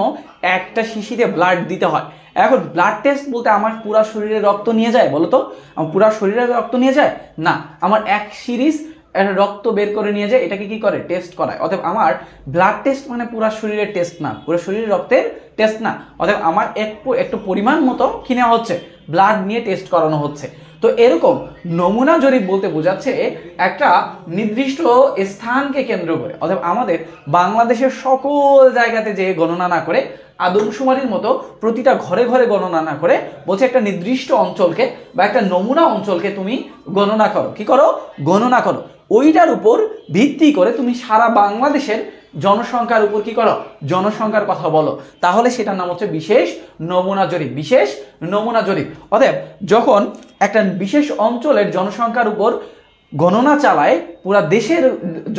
একটা শিশিতে ব্লাড দিতে হয়। এখন ব্লাড টেস্ট বলতে আমার পুরা শরীরে রক্ত নিয়ে যায়? বলো তো, আমার পুরা শরীরে রক্ত নিয়ে যায় না, আমার এক সিরিজ রক্ত বের করে নিয়ে যায়, এটাকে কি করে? টেস্ট করায়। অতএব আমার ব্লাড টেস্ট মানে পুরো শরীরের টেস্ট না, পুরো শরীরের রক্তের টেস্ট না। অতএব আমার একটু পরিমাণ মতো কি নেওয়া হচ্ছে? ব্লাড নিয়ে টেস্ট করানো হচ্ছে। তো এরকম নমুনা জরিপ বলতে বোঝাচ্ছে একটা নির্দিষ্ট স্থানকে কেন্দ্র করে, অতএব আমাদের বাংলাদেশের সকল জায়গাতে যে গণনা না করে, আদমশুমারির মতো প্রতিটা ঘরে ঘরে গণনা না করে, বলছে একটা নির্দিষ্ট অঞ্চলকে বা একটা নমুনা অঞ্চলকে তুমি গণনা করো। কি করো? গণনা করো। ওইটার উপর ভিত্তি করে তুমি সারা বাংলাদেশের জনসংখ্যার উপর কি করো? জনসংখ্যার কথা বলো। তাহলে সেটার নাম হচ্ছে বিশেষ নমুনা জরিপ। বিশেষ নমুনা জরিপ। অতএব যখন একটা বিশেষ অঞ্চলের জনসংখ্যার উপর গণনা চালায়, পুরা দেশের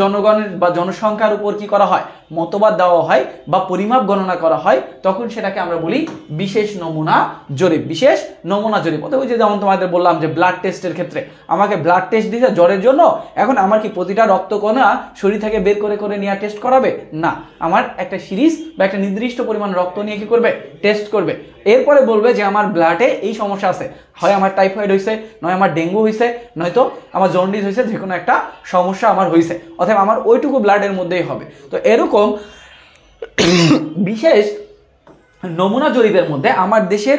জনগণের বা জনসংখ্যার উপর কি করা হয়? মতবাদ দেওয়া হয় বা পরিমাপ গণনা করা হয়, তখন সেটাকে আমরা বলি বিশেষ নমুনা জরিপ। বিশেষ নমুনা জরিপ। অতএব ওই যে যেমন তোমাদের বললাম যে ব্লাড টেস্টের ক্ষেত্রে আমাকে ব্লাড টেস্ট দিতে জ্বরের জন্য, এখন আমার কি প্রতিটা রক্তকণা শরীর থেকে বের করে করে নিয়ে টেস্ট করাবে? না, আমার একটা সিরিজ বা একটা নির্দিষ্ট পরিমাণ রক্ত নিয়ে কি করবে? টেস্ট করবে। এরপরে বলবে যে আমার ব্লাডে এই সমস্যা আছে, হয় আমার টাইফয়েড হয়েছে, নয় আমার ডেঙ্গু হয়েছে, নয়তো আমার জন্ডিস হয়েছে, যে কোনো একটা সমস্যা আমার হয়েছে। অতএব আমার ওইটুকু ব্লাডের মধ্যেই হবে। তো এরকম বিশেষ নমুনা জরিপের মধ্যে আমার দেশের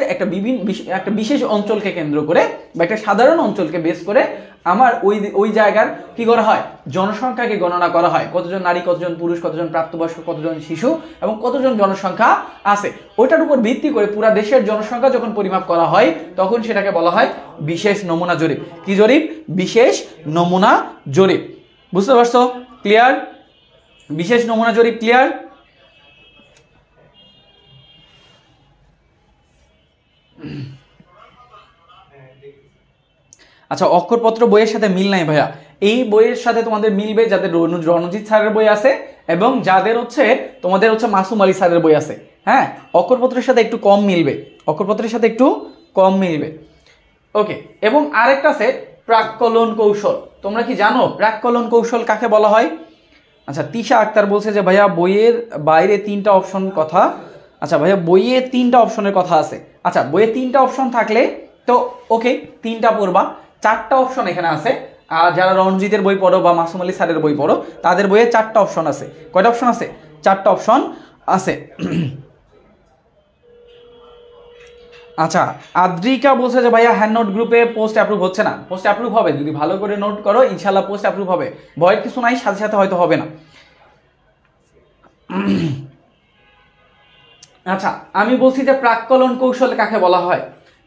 একটা বিশেষ অঞ্চলকে কেন্দ্র করে বা একটা সাধারণ অঞ্চলকে বেস করে আমার ওই জায়গার কি করা হয়? জনসংখ্যাকে গণনা করা হয়। কতজন নারী, কতজন পুরুষ, কতজন প্রাপ্তবয়স্ক, কতজন শিশু এবং কতজন জনসংখ্যা আছে, ওইটার উপর ভিত্তি করে পুরা দেশের জনসংখ্যা যখন পরিমাপ করা হয়, তখন সেটাকে বলা হয় বিশেষ নমুনা জরিপ। কি জরিপ? বিশেষ নমুনা জরিপ। বুঝতে পারছো? ক্লিয়ার? বিশেষ নমুনা জরিপ ক্লিয়ার? আচ্ছা, অক্ষরপত্র বইয়ের সাথে মিল নাই ভাইয়া। এই বইয়ের সাথে তোমাদের মিলবে যাদের রণজিৎ স্যারের বই আছে এবং যাদের হচ্ছে তোমাদের হচ্ছে মাসুম আলী স্যারের বই আছে। হ্যাঁ, অক্ষরপত্রের সাথে একটু কম মিলবে, অক্ষরপত্রের সাথে একটু কম মিলবে। ওকে, এবং আরেকটা আছে প্রাক্কলন কৌশল। তোমরা কি জানো প্রাক্কলন কৌশল কাকে বলা হয়? আচ্ছা, তিশা আক্তার বলছে যে ভাইয়া বইয়ের বাইরে 3টা অপশন কথা আচ্ছা ভাইয়া বইয়ে 3টা অপশনের কথা আছে। আচ্ছা বইয়ে 3টা অপশন থাকলে তো ওকে 3টা পড়বা, 4টা অপশন এখানে আছে। আর যারা রণজিতের বই পড়ো বা মাসুম আলী স্যারের বই পড়ো তাদের বইয়ে 4টা অপশন আছে। কয়টা অপশন আছে? 4টা অপশন আছে। আচ্ছা আদ্রিকা বলছে যে ভাইয়া হ্যান্ড নোট গ্রুপে পোস্ট অ্যাপ্রুভ হচ্ছে না। পোস্ট অ্যাপ্রুভ হবে, যদি ভালো করে নোট করো ইনশাল্লাহ পোস্ট অ্যাপ্রুভ হবে, ভয়ের কিছু নাই, সাথে সাথে হয়তো হবে না। আচ্ছা আমি বলছি যে প্রাক্কলন কৌশল কাকে বলা হয়।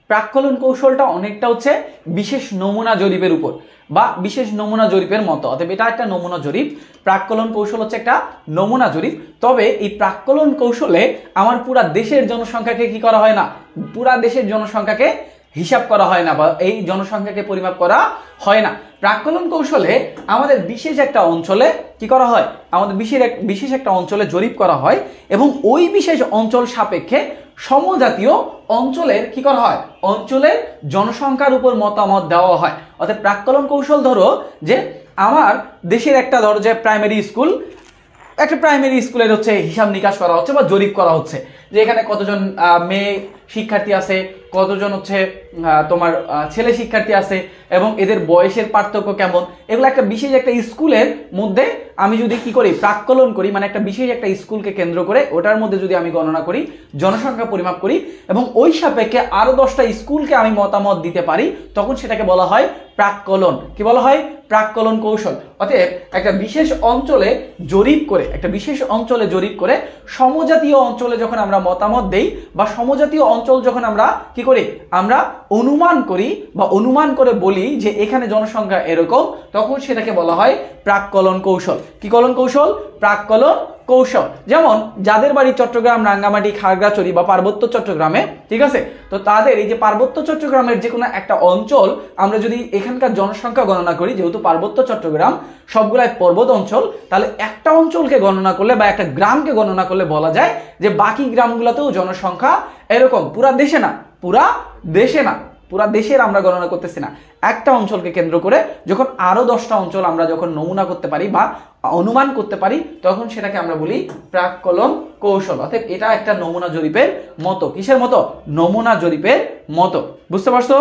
প্রাক্কলন কৌশলটা অনেকটা হচ্ছে বিশেষ নমুনা জরিপের উপর বা বিশেষ নমুনা জরিপের মতো, অতএব এটা একটা নমুনা জরিপ। প্রাক্কলন কৌশল হচ্ছে একটা নমুনা জরিপ। তবে এই প্রাক্কলন কৌশলে আমার পুরা দেশের জনসংখ্যাকে কি করা হয় না, পুরা দেশের জনসংখ্যাকে হিসাব করা হয় না বা এই জনসংখ্যাকে পরিমাপ করা হয় না। প্রাক্কলন কৌশলে আমাদের বিশেষ একটা অঞ্চলে কি করা হয়, আমাদের বিশেষ একটা অঞ্চলে জরিপ করা হয় এবং ওই বিশেষ অঞ্চল সাপেক্ষে সমজাতীয় অঞ্চলের কি করা হয়, অঞ্চলের জনসংখ্যার উপর মতামত দেওয়া হয়। অর্থাৎ প্রাক্কলন কৌশল ধরো যে আমার দেশের একটা ধরো যে প্রাইমারি স্কুল, একটা প্রাইমারি স্কুলের হচ্ছে হিসাব নিকাশ করা হচ্ছে বা জরিপ করা হচ্ছে যে এখানে কতজন মেয়ে শিক্ষার্থী আছে, কতজন হচ্ছে তোমার ছেলে শিক্ষার্থী আছে এবং এদের বয়সের পার্থক্য কেমন, এগুলো একটা বিশেষ একটা স্কুলের মধ্যে আমি যদি কি করি প্রাক্কলন করি, মানে একটা বিশেষ একটা স্কুলকে কেন্দ্র করে ওটার মধ্যে যদি আমি গণনা করি, জনসংখ্যা পরিমাপ করি এবং ওই সাপেক্ষে আরো 10টা স্কুলকে আমি মতামত দিতে পারি, তখন সেটাকে বলা হয় প্রাক্কলন। কি বলা হয়? প্রাক্কলন কৌশল। অতএব একটা বিশেষ অঞ্চলে জরিপ করে, একটা বিশেষ অঞ্চলে জরিপ করে সমজাতীয় অঞ্চলে যখন আমরা মতামত দেই বা সমজাতীয় অঞ্চল যখন আমরা কি করি, আমরা অনুমান করি বা অনুমান করে বলি যে এখানে জনসংখ্যা এরকম, তখন সেটাকে বলা হয় প্রাক্কলন কৌশল। কি কলন কৌশল? প্রাক্কলন কৌশল। যেমন যাদের বাড়ি চট্টগ্রাম, রাঙ্গামাটি, খাগড়াছড়ি বা পার্বত্য চট্টগ্রামে, ঠিক আছে, তো তাদের এই যে পার্বত্য চট্টগ্রামের যে কোনো একটা অঞ্চল আমরা যদি এখানকার জনসংখ্যা গণনা করি, যেহেতু পার্বত্য চট্টগ্রাম সবগুলাই পর্বত অঞ্চল, তাহলে একটা অঞ্চলকে গণনা করলে বা একটা গ্রামকে গণনা করলে বলা যায় যে বাকি গ্রামগুলোতেও জনসংখ্যা এরকম। পুরা দেশে না, পুরা দেশে না, পুরা দেশের আমরা গণনা করতেছি না, একটা অঞ্চলকে কেন্দ্র করে যখন আরো 10টা অঞ্চল আমরা যখন নমুনা করতে পারি বা অনুমান করতে পারি, তখন সেটাকে আমরা বলি প্রাক্কলন কৌশল। অর্থাৎ এটা একটা নমুনা জরিপের মতো। কিসের মতো? নমুনা জরিপের মতো। বুঝতে পারছো?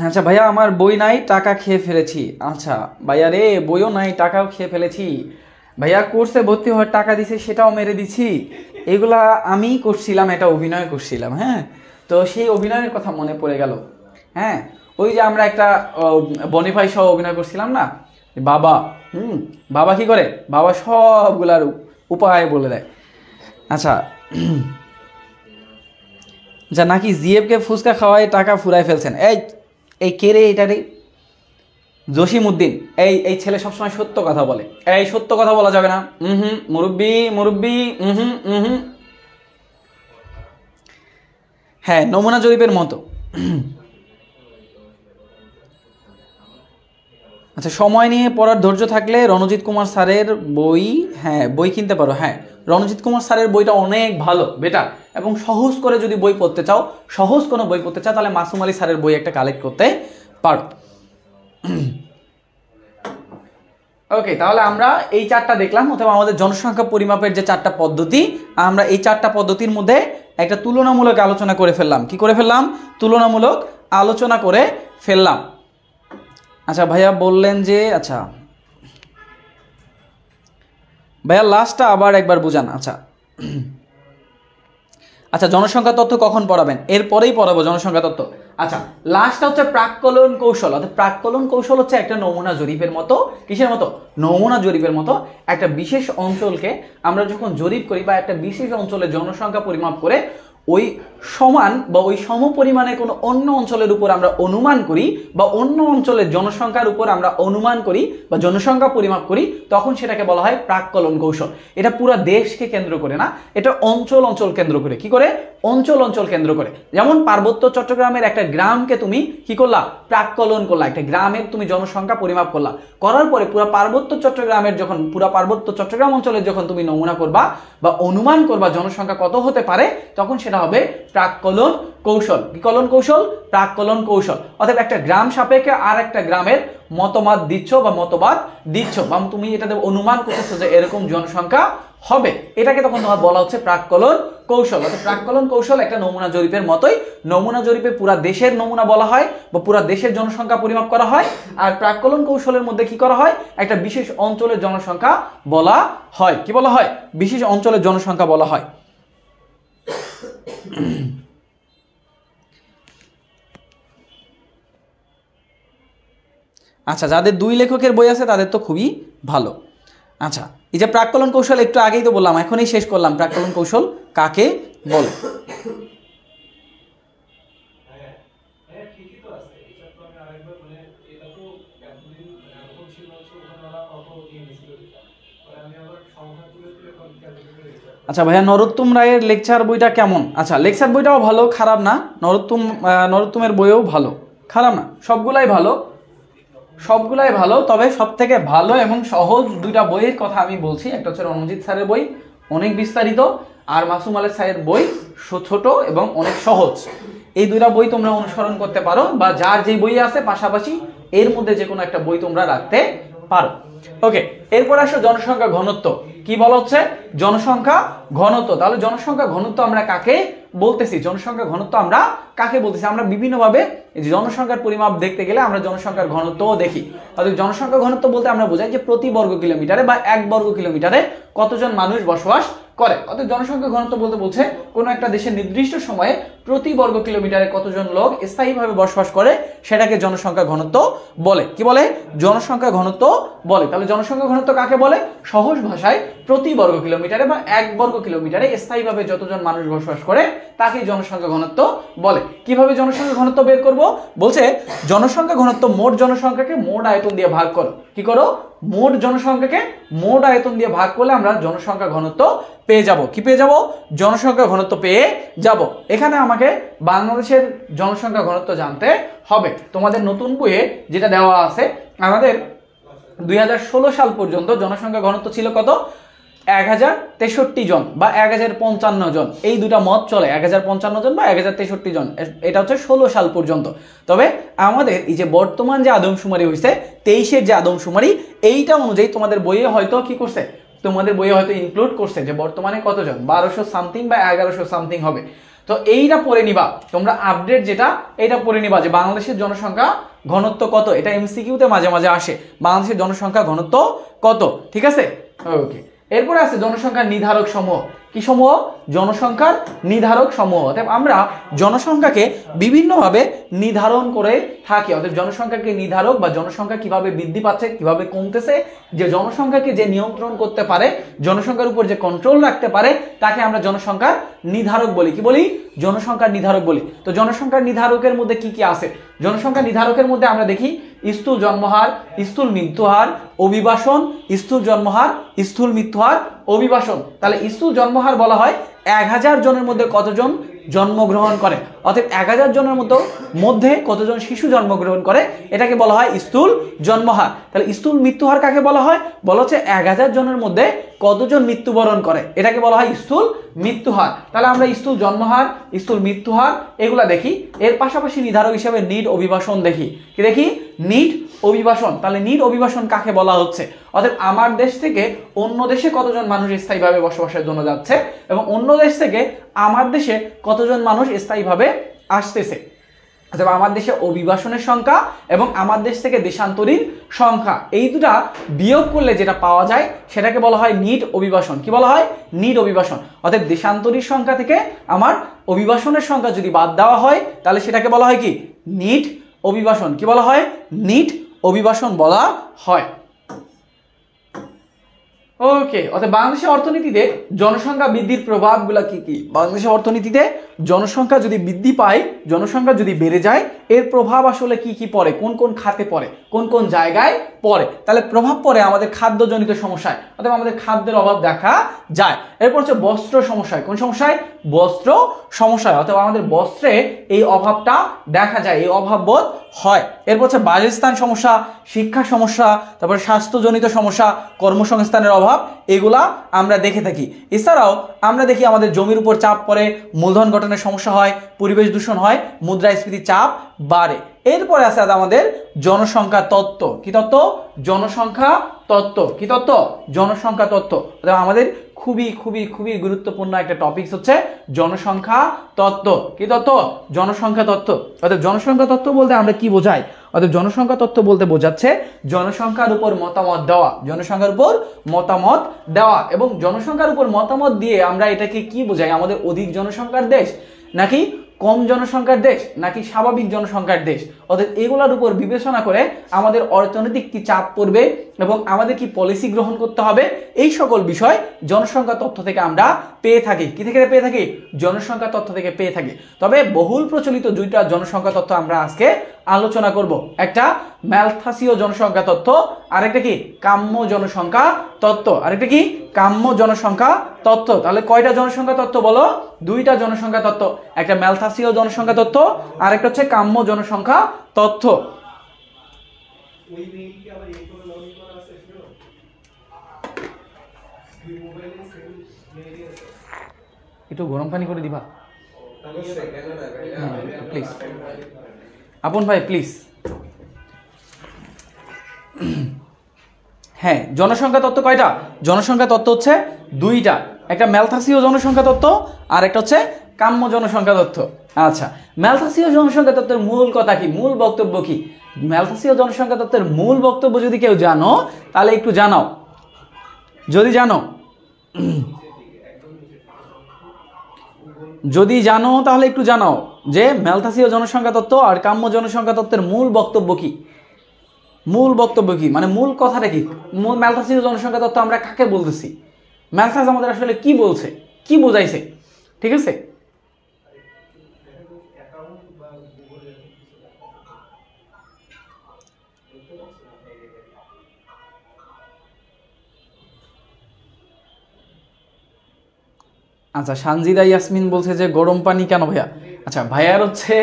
আচ্ছা ভাইয়া আমার বই নাই, টাকা খেয়ে ফেলেছি। আচ্ছা ভাইয়া রে, বইও নাই, টাকাও খেয়ে ফেলেছি। ভাইয়া কোর্সে ভর্তি হওয়ার টাকা দিছে, সেটাও মেরে দিছি। এগুলা আমি করছিলাম, এটা অভিনয় করছিলাম। হ্যাঁ, তো সেই অভিনয়ের কথা মনে পড়ে গেল। হ্যাঁ, ওই যে আমরা একটা বনিভাই সহ অভিনয় করছিলাম না, বাবা। বাবা কি করে? বাবা সবগুলার উপায় বলে দেয়। আচ্ছা যা নাকি জিএফকে ফুচকা খাওয়ায় টাকা ফুরাই ফেলছেন। এই কে রে? এটা রে জসিমউদ্দিন। এই ছেলে সবসময় সত্য কথা বলে। এই সত্য কথা বলা যাবে না। মুরব্বি মুরব্বি। হ্যাঁ, নমুনা জরিপের মতো। আচ্ছা সময় নিয়ে পড়ার ধৈর্য থাকলে রণজিৎ কুমার স্যারের বই, হ্যাঁ বই কিনতে পারো। হ্যাঁ, রণজিৎ কুমার স্যারের বইটা অনেক ভালো, বেটার। এবং সহজ করে যদি বই পড়তে চাও, সহজ কোনো বই পড়তে চাও, তাহলে মাসুম আলী স্যারের বই একটা কালেক্ট করতে পারো। ওকে, তাহলে আমরা এই 4টা দেখলাম। অথবা আমাদের জনসংখ্যা পরিমাপের যে 4টা পদ্ধতি, আমরা এই 4টা পদ্ধতির মধ্যে একটা তুলনামূলক আলোচনা করে ফেললাম। কি করে ফেললাম? তুলনামূলক আলোচনা করে ফেললাম। আচ্ছা ভাইয়া বললেন যে, আচ্ছা ভাইয়া লাস্টটা আবার একবার বুঝান। আচ্ছা আচ্ছা জনসংখ্যা তথ্য কখন পড়াবেন? এরপরেই পড়াবো জনসংখ্যা তথ্য। আচ্ছা লাস্টটা হচ্ছে প্রাক্কলন কৌশল। অর্থাৎ প্রাক্কলন কৌশল হচ্ছে একটা নমুনা জরিপের মতো। কিসের মতো? নমুনা জরিপের মতো। একটা বিশেষ অঞ্চলকে আমরা যখন জরিপ করি বা একটা বিশেষ অঞ্চলে জনসংখ্যা পরিমাপ করে ওই সমান বা ওই সমপরিমাণে কোনো অন্য অঞ্চলের উপর আমরা অনুমান করি বা অন্য অঞ্চলের জনসংখ্যার উপর আমরা অনুমান করি বা জনসংখ্যা পরিমাপ করি, তখন সেটাকে বলা হয় প্রাক্কলন কৌশল। এটা পুরো দেশকে কেন্দ্র করে না, এটা অঞ্চল অঞ্চল কেন্দ্র করে। কি করে? অঞ্চল অঞ্চল কেন্দ্র করে। যেমন পার্বত্য চট্টগ্রামের একটা গ্রামকে তুমি কি করলা? প্রাক্কলন করলা। একটা গ্রামের তুমি জনসংখ্যা পরিমাপ করলা, করার পরে পুরো পার্বত্য চট্টগ্রামের যখন পুরো পার্বত্য চট্টগ্রাম অঞ্চলের যখন তুমি নমুনা করবা বা অনুমান করবা জনসংখ্যা কত হতে পারে, তখন সেটা সেটা হবে প্রাক্কলন কৌশল। কি কলন কৌশল? প্রাক্কলন কৌশল। অর্থাৎ একটা গ্রাম সাপেক্ষে আর একটা গ্রামের মতবাদ দিচ্ছ বা তুমি এটাতে অনুমান করতেছো যে এরকম জনসংখ্যা হবে, এটাকে তখন তোমার বলা হচ্ছে প্রাক্কলন কৌশল। অর্থাৎ প্রাক্কলন কৌশল একটা নমুনা জরিপের মতোই। নমুনা জরিপে পুরা দেশের নমুনা বলা হয় বা পুরা দেশের জনসংখ্যা পরিমাপ করা হয়, আর প্রাক্কলন কৌশলের মধ্যে কি করা হয়? একটা বিশেষ অঞ্চলের জনসংখ্যা বলা হয়। কি বলা হয়? বিশেষ অঞ্চলের জনসংখ্যা বলা হয়। আচ্ছা, যাদের 2 লেখকের বই আছে তাদের তো খুবই ভালো। আচ্ছা, এই যে প্রাক্কলন কৌশল একটু আগেই তো বললাম, এখনই শেষ করলাম। প্রাক্কলন কৌশল কাকে বলে? আচ্ছা ভাইয়া, নরোত্তম রায়ের লেকচার বইটা কেমন? আচ্ছা, লেকচার বইটাও ভালো, খারাপ না। নরোত্তমের বইও ভালো, খারাপ না। সবগুলাই ভালো, তবে সব থেকে ভালো এবং সহজ 2টা বইয়ের কথা আমি বলছি। একটা হচ্ছে রণজিৎ স্যারের বই, অনেক বিস্তারিত, আর মাসুম আলী স্যারের বই ছোট এবং অনেক সহজ। এই 2টা বই তোমরা অনুসরণ করতে পারো, বা যার যেই বই আছে পাশাপাশি এর মধ্যে যে কোনো একটা বই তোমরা রাখতে পারো। ওকে, এরপর আসো জনসংখ্যা ঘনত্ব। কি বলা হচ্ছে? জনসংখ্যা ঘনত্ব। তাহলে জনসংখ্যা ঘনত্ব আমরা কাকে বলতেছি? জনসংখ্যা ঘনত্ব আমরা কাকে বলতেছি? আমরা বিভিন্নভাবে জনসংখ্যার পরিমাপ দেখতে গেলে আমরা জনসংখ্যার ঘনত্বও দেখি। অর্থাৎ জনসংখ্যা ঘনত্ব বলতে আমরা বোঝাই যে প্রতি বর্গ কিলোমিটারে বা 1 বর্গ কিলোমিটারে কতজন মানুষ বসবাস করে। অর্থাৎ জনসংখ্যা ঘনত্ব বলতে বলছে কোনো একটা দেশের নির্দিষ্ট সময়ে প্রতি বর্গ কিলোমিটারে কতজন লোক স্থায়ীভাবে বসবাস করে, সেটাকে জনসংখ্যা ঘনত্ব বলে। কি বলে? জনসংখ্যা ঘনত্ব বলে। তাহলে জনসংখ্যা ঘনত্ব কাকে বলে? সহজ ভাষায় প্রতি বর্গ কিলোমিটারে বা 1 বর্গ কিলোমিটারে স্থায়ীভাবে যতজন মানুষ বসবাস করে তাকে জনসংখ্যা ঘনত্ব বলে। কিভাবে জনসংখ্যা ঘনত্ব বের করব? বলছে জনসংখ্যা ঘনত্ব মোট জনসংখ্যাকে মোট আয়তন দিয়ে ভাগ করো। কি করো? মোট জনসংখ্যাকে মোট আয়তন দিয়ে ভাগ করলে আমরা জনসংখ্যা ঘনত্ব পেয়ে যাব। কি পেয়ে যাব? জনসংখ্যা ঘনত্ব পেয়ে যাব। এখানে আমাকে বাংলাদেশের জনসংখ্যা ঘনত্ব জানতে হবে। তোমাদের নতুন বইয়ে যেটা দেওয়া আছে, আমাদের 2016 সাল পর্যন্ত জনসংখ্যা ঘনত্ব ছিল কত? 1063 জন বা 1055 জন, এই 2টা মত চলে। 1055 জন বা 1063 জন, এটা হচ্ছে 16 সাল পর্যন্ত। তবে আমাদের এই যে বর্তমান যে আদমশুমারি হয়েছে 23-এর যে আদমশুমারি, এইটা অনুযায়ী তোমাদের বইয়ে হয়তো কি করছে? তোমাদের বইয়ে হয়তো ইনক্লুড করছে যে বর্তমানে কতজন, 1200 সামথিং বা 1100 সামথিং হবে। তো এইটা পড়ে নিবা তোমরা, আপডেট যেটা এটা পড়ে নিবা যে বাংলাদেশের জনসংখ্যা ঘনত্ব কত। এটা এমসিকিউতে মাঝে মাঝে আসে, বাংলাদেশের জনসংখ্যা ঘনত্ব কত। ঠিক আছে? ওকে, এরপরে আছে জনসংখ্যার নির্ধারক সমূহ। কি সমূহ? জনসংখ্যার নির্ধারক সমূহ। অর্থাৎ আমরা জনসংখ্যাকে বিভিন্নভাবে নির্ধারণ করে থাকি। অর্থাৎ জনসংখ্যাকে নির্ধারক বা জনসংখ্যা কিভাবে বৃদ্ধি পাচ্ছে, কিভাবে কমতেছে, যে জনসংখ্যাকে যে নিয়ন্ত্রণ করতে পারে, জনসংখ্যার উপর যে কন্ট্রোল রাখতে পারে, তাকে আমরা জনসংখ্যার নির্ধারক বলি। কি বলি? জনসংখ্যার নির্ধারক বলি। তো জনসংখ্যার নির্ধারকের মধ্যে কি কি আছে? জনসংখ্যা নির্ধারকের মধ্যে আমরা দেখি স্থূল জন্মহার, স্থূল মৃত্যুহার, অভিবাসন, স্থূল জন্মহার, স্থূল মৃত্যুহার, অভিবাসন। তাহলে স্থূল জন্মহার বলা হয় 1000 জনের মধ্যে কতজন জন্মগ্রহণ করে, অর্থাৎ 1000 জনের মধ্যে কতজন শিশু জন্মগ্রহণ করে, এটাকে বলা হয় স্থূল জন্মহার। তাহলে স্থূল মৃত্যুহার কাকে বলা হয়? বলা হচ্ছে 1000 জনের মধ্যে কতজন মৃত্যুবরণ করে, এটাকে বলা হয় স্থূল মৃত্যুহার। তাহলে আমরা স্থূল জন্মহার, স্থূল মৃত্যুহার এগুলা দেখি। এর পাশাপাশি নির্ধারক হিসেবে নিট অভিবাসন দেখি। কি দেখি? নিট অভিবাসন। তাহলে নিট অভিবাসন কাকে বলা হচ্ছে? অর্থাৎ আমার দেশ থেকে অন্য দেশে কতজন মানুষ স্থায়ীভাবে বসবাসের জন্য যাচ্ছে এবং অন্য দেশ থেকে আমার দেশে কতজন মানুষ স্থায়ীভাবে আসতেছে। অথবা আমার দেশে অভিবাসনের সংখ্যা এবং আমার দেশ থেকে দেশান্তরীর সংখ্যা, এই দুটা বিয়োগ করলে যেটা পাওয়া যায় সেটাকে বলা হয় নিট অভিবাসন। কি বলা হয়? নিট অভিবাসন। অর্থাৎ দেশান্তরীর সংখ্যা থেকে আমার অভিবাসনের সংখ্যা যদি বাদ দেওয়া হয় তাহলে সেটাকে বলা হয় কি? নিট অভিবাসন। কি বলা হয়? নিট অভিবাসন বলা হয়। ওকে, অর্থাৎ বাংলাদেশের অর্থনীতিতে জনসংখ্যা বৃদ্ধির প্রভাবগুলো কি কি? বাংলাদেশের অর্থনীতিতে জনসংখ্যা যদি বৃদ্ধি পায়, জনসংখ্যা যদি বেড়ে যায়, এর প্রভাব আসলে কি কি পড়ে, কোন কোন খাতে পড়ে, কোন কোন জায়গায় পড়ে? তাহলে প্রভাব পড়ে আমাদের খাদ্যজনিত সমস্যায়, অর্থাৎ আমাদের খাদ্যের অভাব দেখা যায়। এরপর হচ্ছে বস্ত্র সমস্যায়। কোন সমস্যায়? বস্ত্র সমস্যায়, অথবা আমাদের বস্ত্রে এই অভাবটা দেখা যায়, এই অভাব বোধ হয়। এরপর হচ্ছে বাসস্থান সমস্যা, শিক্ষা সমস্যা, তারপর স্বাস্থ্যজনিত সমস্যা, কর্মসংস্থানের অভাব, এগুলা আমরা দেখে থাকি। এছাড়াও আমরা দেখি আমাদের জমির উপর চাপ পড়ে, মূলধন গঠন গঠনের সমস্যা হয়, পরিবেশ দূষণ হয়, মুদ্রাস্ফীতি চাপ বাড়ে। এরপরে আছে আমাদের জনসংখ্যা তত্ত্ব। কি তত্ত্ব? জনসংখ্যা তত্ত্ব। কি তত্ত্ব? জনসংখ্যা তত্ত্ব। আমাদের খুবই খুবই খুবই গুরুত্বপূর্ণ একটা টপিক হচ্ছে জনসংখ্যা তত্ত্ব। কি তত্ত্ব? জনসংখ্যা তত্ত্ব। অর্থাৎ জনসংখ্যা তত্ত্ব বলতে আমরা কি বোঝাই? অর্থাৎ জনসংখ্যা তত্ত্ব বলতে বোঝাচ্ছে জনসংখ্যার উপর মতামত দেওয়া, জনসংখ্যার উপর মতামত দেওয়া। এবং জনসংখ্যার উপর মতামত দিয়ে আমরা এটাকে কি বোঝাই? আমাদের অধিক জনসংখ্যার দেশ নাকি কম জনসংখ্যার দেশ নাকি স্বাভাবিক জনসংখ্যার দেশ, অর্থাৎ এগুলোর উপর বিবেচনা করে আমাদের অর্থনৈতিক কি চাপ পড়বে এবং আমাদের কি পলিসি গ্রহণ করতে হবে, এই সকল বিষয় জনসংখ্যা তথ্য থেকে আমরা পেয়ে থাকি। কি থেকে পেয়ে থাকি? জনসংখ্যা তথ্য থেকে পেয়ে থাকি। তবে বহুল প্রচলিত দুইটা জনসংখ্যা তথ্য আমরা আজকে আলোচনা করব। একটা ম্যালথাসীয় জনসংখ্যা তথ্য, আরেকটা কি কাম্য জনসংখ্যা তত্ত্ব। আরেকটা কি কাম্য জনসংখ্যা তত্ত্ব। তাহলে কয়টা জনসংখ্যা তত্ত্ব বলো? দুইটা জনসংখ্যা তত্ত্ব, একটা ম্যালথাসীয় জনসংখ্যা তত্ত্ব আর একটা হচ্ছে কাম্য জনসংখ্যা তত্ত্ব। একটু গরম পানি করে দিবা প্লিজ, আপন ভাই প্লিজ। হ্যাঁ, জনসংখ্যা তত্ত্ব কয়টা? জনসংখ্যা তত্ত্ব হচ্ছে দুইটা, একটা ম্যালথাসীয় জনসংখ্যা তত্ত্ব আর একটা হচ্ছে কাম্য জনসংখ্যা তত্ত্ব। আচ্ছা, ম্যালথাসীয় জনসংখ্যা তত্ত্বের মূল কথা কি, মূল বক্তব্য কি? ম্যালথাসীয় জনসংখ্যা তত্ত্বের মূল বক্তব্য যদি কেউ জানো তাহলে একটু জানাও, যদি জানো, যদি জানো তাহলে একটু জানাও যে ম্যালথাসীয় জনসংখ্যা তত্ত্ব আর কাম্য জনসংখ্যা তত্ত্বের মূল বক্তব্য কি, মূল বক্তব্য কি, মানে মূল কথাটা কি। ম্যালথাসীয় জনসংখ্যা তত্ত্ব আমরা কাকে বলতেছি, ম্যালথাস আমাদের আসলে কি বলছে, কি বোঝাইছে, ঠিক আছে? আচ্ছা, সানজিদা ইয়াসমিন বলছে যে গরম পানি কেন ভাইয়া? আচ্ছা, ভাইয়ার হচ্ছে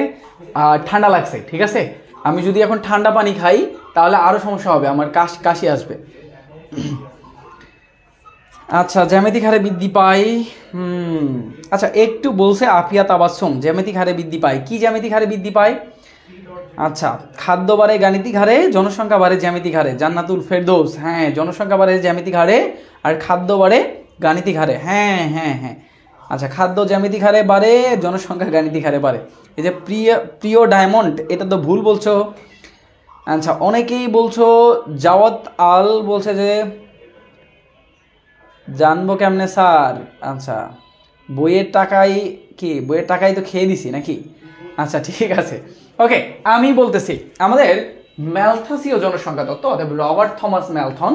ঠান্ডা লাগছে, ঠিক আছে? আমি যদি এখন ঠান্ডা পানি খাই তাহলে আরো সমস্যা হবে, আমার কাশি আসবে। আচ্ছা, জ্যামিতিক হারে বৃদ্ধি পায়। আচ্ছা, একটু বলছে আফিয়া তাবাসসুম, জ্যামিতিক হারে বৃদ্ধি পায়। কি জ্যামিতিক হারে বৃদ্ধি পায়? আচ্ছা, খাদ্য বাড়ে গাণিতিক হারে, জনসংখ্যা বাড়ে জ্যামিতিক হারে। জান্নাতুল ফেরদৌস, হ্যাঁ, জনসংখ্যা বাড়ে জ্যামিতিক হারে আর খাদ্য বাড়ে গাণিতিক হারে। হ্যাঁ হ্যাঁ হ্যাঁ, আচ্ছা, খাদ্য জ্যামিতিক হারে বাড়ে, জনসংখ্যা গাণিতিক হারে বাড়ে। এই যে প্রিয় ডায়মন্ড, এটা তো ভুল বলছো। আচ্ছা, অনেকেই বলছো, জাওয়াত আল বলছে যে জানবো কেমনে স্যার? আচ্ছা, বইয়ের টাকাই কি, বইয়ের টাকাই তো খেয়ে দিছি নাকি? আচ্ছা, ঠিক আছে, ওকে, আমি বলতেছি আমাদের ম্যালথাসীয় জনসংখ্যা তত্ত্ব, অর্থাৎ রবার্ট থমাস ম্যালথন,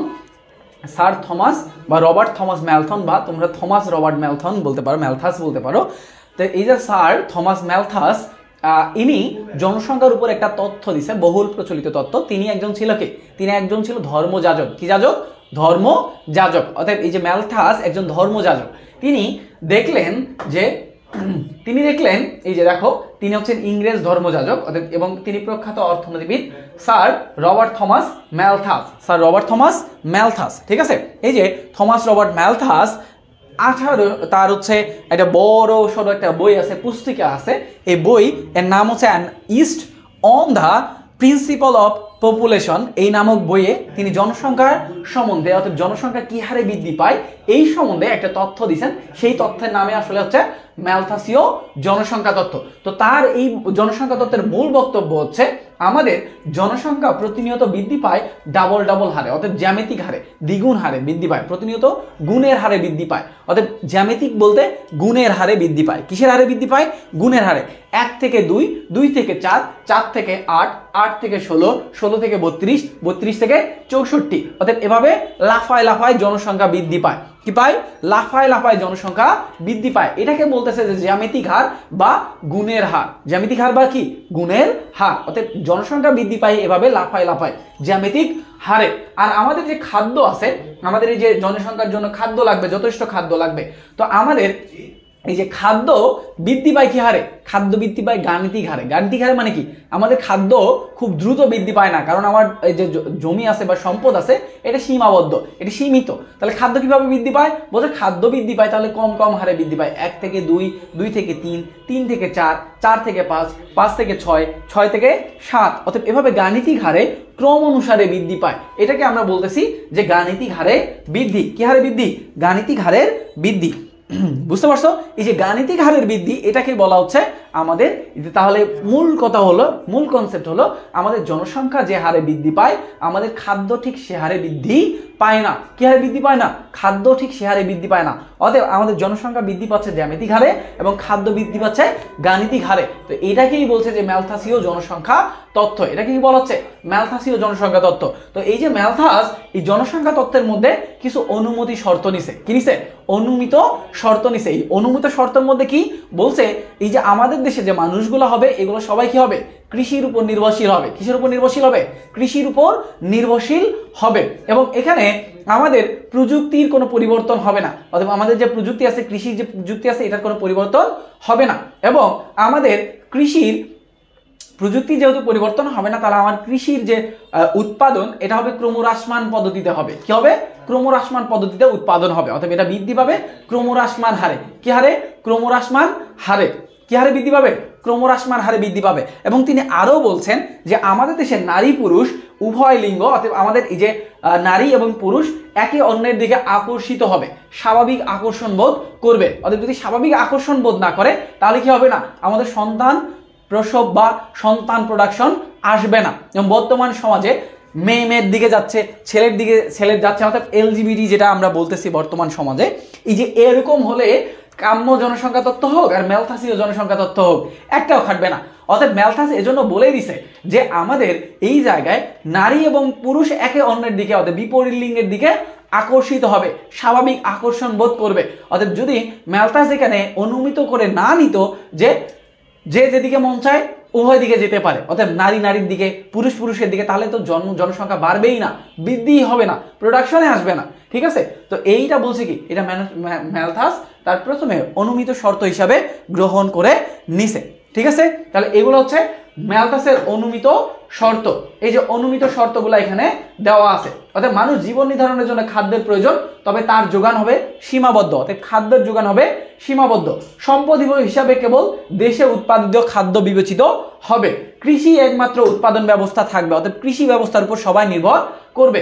স্যার থমাস বা রবার্ট থমাস ম্যালথন, বা তোমরা থমাস রবার্ট ম্যালথন বলতে পারো, ম্যালথাস বলতে পারো। তো এই যে স্যার থমাস ম্যালথাস, ইনি জনসংখ্যার উপর একটা তথ্য দিছে, বহুল প্রচলিত তথ্য। তিনি একজন ছিল কি? তিনি একজন ছিল ধর্মযাজক। কি যাজক? ধর্মযাজক। অর্থাৎ এই যে ম্যালথাস একজন ধর্মযাজক। তিনি দেখলেন এই যে দেখো, তিনি হচ্ছেন ইংরেজ ধর্মযাজক, অর্থাৎ এবং তিনি প্রখ্যাত অর্থনীতিবিদ sir Robert Thomas Malthus. Sir Robert Thomas Malthus, ঠিক আছে? এই যে থমাস রবার্ট ম্যালথাস তার হচ্ছে একটা বড় সড়ো একটা বই আছে, পুস্তিকা আছে। এই বই এর নাম হচ্ছে an east on the principal of population, এই নামক বইয়ে তিনি জনসংখ্যার সম্বন্ধে, অর্থাৎ জনসংখ্যা কি হারে বৃদ্ধি পায় এই সম্বন্ধে একটা তথ্য দিয়েছেন। সেই তথ্যের নামে আসলে হচ্ছে ম্যালথাসীয় জনসংখ্যা তত্ত্ব। তো তার এই জনসংখ্যা তত্ত্বের মূল বক্তব্য হচ্ছে আমাদের জনসংখ্যা প্রতিনিয়ত বৃদ্ধি পায় ডাবল হারে, অর্থাৎ জ্যামিতিক হারে, দ্বিগুণ হারে বৃদ্ধি পায়, প্রতিনিয়ত গুণের হারে বৃদ্ধি পায়। অর্থাৎ জ্যামিতিক বলতে গুণের হারে বৃদ্ধি পায়। কিসের হারে বৃদ্ধি পায়? গুণের হারে। 1 থেকে 2, 2 থেকে 4, 4 থেকে 8, 8 থেকে 16, 16 থেকে 32, 32 থেকে 64, অর্থাৎ এভাবে লাফায় জনসংখ্যা বৃদ্ধি পায়। কি পায়? লাফায় জনসংখ্যা বৃদ্ধি পায়। এটাকে বলতেছে যে জ্যামিতিক হার বা গুণের হার। জ্যামিতিক হার বা কি? গুণের হার। অর্থাৎ জনসংখ্যা বৃদ্ধি পায় এভাবে লাফায় জ্যামিতিক হারে। আর আমাদের যে খাদ্য আছে, আমাদের এই যে জনসংখ্যার জন্য খাদ্য লাগবে, যথেষ্ট খাদ্য লাগবে। তো আমাদের এই যে খাদ্য বৃদ্ধি পায় কি হারে? খাদ্য বৃদ্ধি পায় গাণিতিক হারে। গাণিতিক হারে মানে কি? আমাদের খাদ্য খুব দ্রুত বৃদ্ধি পায় না, কারণ আমার এই যে জমি আছে বা সম্পদ আছে এটা সীমাবদ্ধ, এটা সীমিত। তাহলে খাদ্য কিভাবে বৃদ্ধি পায়? বলছে খাদ্য বৃদ্ধি পায় তাহলে কম কম হারে বৃদ্ধি পায়। 1 থেকে 2, 2 থেকে 3, 3 থেকে 4, 4 থেকে 5, 5 থেকে 6, 6 থেকে 7। অতএব এভাবে গাণিতিক হারে ক্রম অনুসারে বৃদ্ধি পায়। এটাকে আমরা বলতেছি যে গাণিতিক হারে বৃদ্ধি। কি হারে বৃদ্ধি? গাণিতিক হারের বৃদ্ধি। বুঝতে পারছো? এই যে গাণিতিক হারের বৃদ্ধি এটাকে বলা হচ্ছে আমাদের। তাহলে মূল কথা হলো, মূল কনসেপ্ট হলো আমাদের জনসংখ্যা যে হারে বৃদ্ধি পায় আমাদের খাদ্য ঠিক সে হারে বৃদ্ধি পায় না। কি হারে বৃদ্ধি পায় না? খাদ্য ঠিক সে হারে বৃদ্ধি পায় না। অতএব আমাদের জনসংখ্যা বৃদ্ধি পাচ্ছে জ্যামিতিক হারে এবং খাদ্য বৃদ্ধি পাচ্ছে গাণিতিক হারে। তো এটাকেই বলছে যে ম্যালথাসীয় জনসংখ্যা তত্ত্ব। এটাকে কি বলা হচ্ছে? ম্যালথাসীয় জনসংখ্যা তত্ত্ব। তো এই যে ম্যালথাস এই জনসংখ্যা তত্ত্বের মধ্যে কিছু অনুমতি শর্ত নিছে। কি নিছে? অনুমিত শর্ত নিছে। এই অনুমিত শর্তের মধ্যে কি বলছে? এই যে আমাদের দেশে যে মানুষগুলো হবে এগুলো সবাই কি হবে? কৃষির উপর নির্ভরশীল হবে। কিসের উপর নির্ভরশীল হবে? কৃষির উপর নির্ভরশীল হবে। এবং এখানে আমাদের প্রযুক্তির কোনো পরিবর্তন হবে না। অথবা আমাদের যে প্রযুক্তি আছে, কৃষির যে প্রযুক্তি আছে এটার কোনো পরিবর্তন হবে না। এবং আমাদের কৃষির প্রযুক্তি যেহেতু পরিবর্তন হবে না, তাহলে আমার কৃষির যে উৎপাদন এটা হবে ক্রমহ্রাসমান পদ্ধতিতে হবে। কি হবে? ক্রমহ্রাসমান পদ্ধতিতে উৎপাদন হবে। অর্থাৎ এটা বৃদ্ধি পাবে ক্রমহ্রাসমান হারে। কি হারে? ক্রমহ্রাসমান হারে। কি হারে বৃদ্ধি পাবে? ক্রমহ্রাসমান হারে বৃদ্ধি পাবে। এবং তিনি আরও বলছেন যে আমাদের দেশে নারী পুরুষ উভয় লিঙ্গ, অর্থাৎ আমাদের এই যে নারী এবং পুরুষ একে অন্যের দিকে আকর্ষিত হবে, স্বাভাবিক আকর্ষণ বোধ করবে। অর্থাৎ যদি স্বাভাবিক আকর্ষণ বোধ না করে তাহলে কি হবে না? আমাদের সন্তান প্রসব বা সন্তান প্রোডাকশন আসবে না। এবং বর্তমান সমাজে মেয়ের দিকে যাচ্ছে, ছেলের দিকে ছেলের যাচ্ছে, অর্থাৎ এলজিবিটি যেটা আমরা বলতেছি বর্তমান সমাজে। এই যে এরকম হলে কাম্য জনসংখ্যা তত্ত্ব হোক আর ম্যালথাসীয় জনসংখ্যা তত্ত্ব হোক একটাও খাটবে না। অর্থাৎ ম্যালথাস এজন্য বলেই দিছে যে আমাদের এই জায়গায় নারী এবং পুরুষ একে অন্যের দিকে, অর্থাৎ বিপরীত লিঙ্গের দিকে আকর্ষিত হবে, স্বাভাবিক আকর্ষণ বোধ করবে। অর্থাৎ যদি ম্যালথাস এখানে অনুমিত করে না নিত যে যেদিকে মন চায় উভয় দিকে যেতে পারে, অর্থাৎ নারী নারীর দিকে, পুরুষ পুরুষের দিকে, তাহলে তো জনসংখ্যা বাড়বেই না, বৃদ্ধিই হবে না, প্রোডাকশনে আসবে না। ঠিক আছে? তো এইটা বলছে কি? এটা ম্যালথাস তার প্রথমে অনুমিত শর্ত হিসাবে গ্রহণ করে নিছে। ঠিক আছে? তাহলে এগুলো হচ্ছে ম্যালথাসের অনুমিত শর্ত। এই যে অনুমিত শর্তগুলো এখানে দেওয়া আছে। অর্থাৎ মানুষ জীবন নির্ধারণের জন্য খাদ্যের প্রয়োজন, তবে তার যোগান হবে সীমাবদ্ধ। অর্থাৎ খাদ্যের যোগান হবে সীমাবদ্ধ। সম্পদ হিসাবে কেবল দেশে উৎপাদিত খাদ্য বিবেচিত হবে। কৃষি একমাত্র উৎপাদন ব্যবস্থা থাকবে। অর্থাৎ কৃষি ব্যবস্থার উপর সবাই নির্ভর করবে।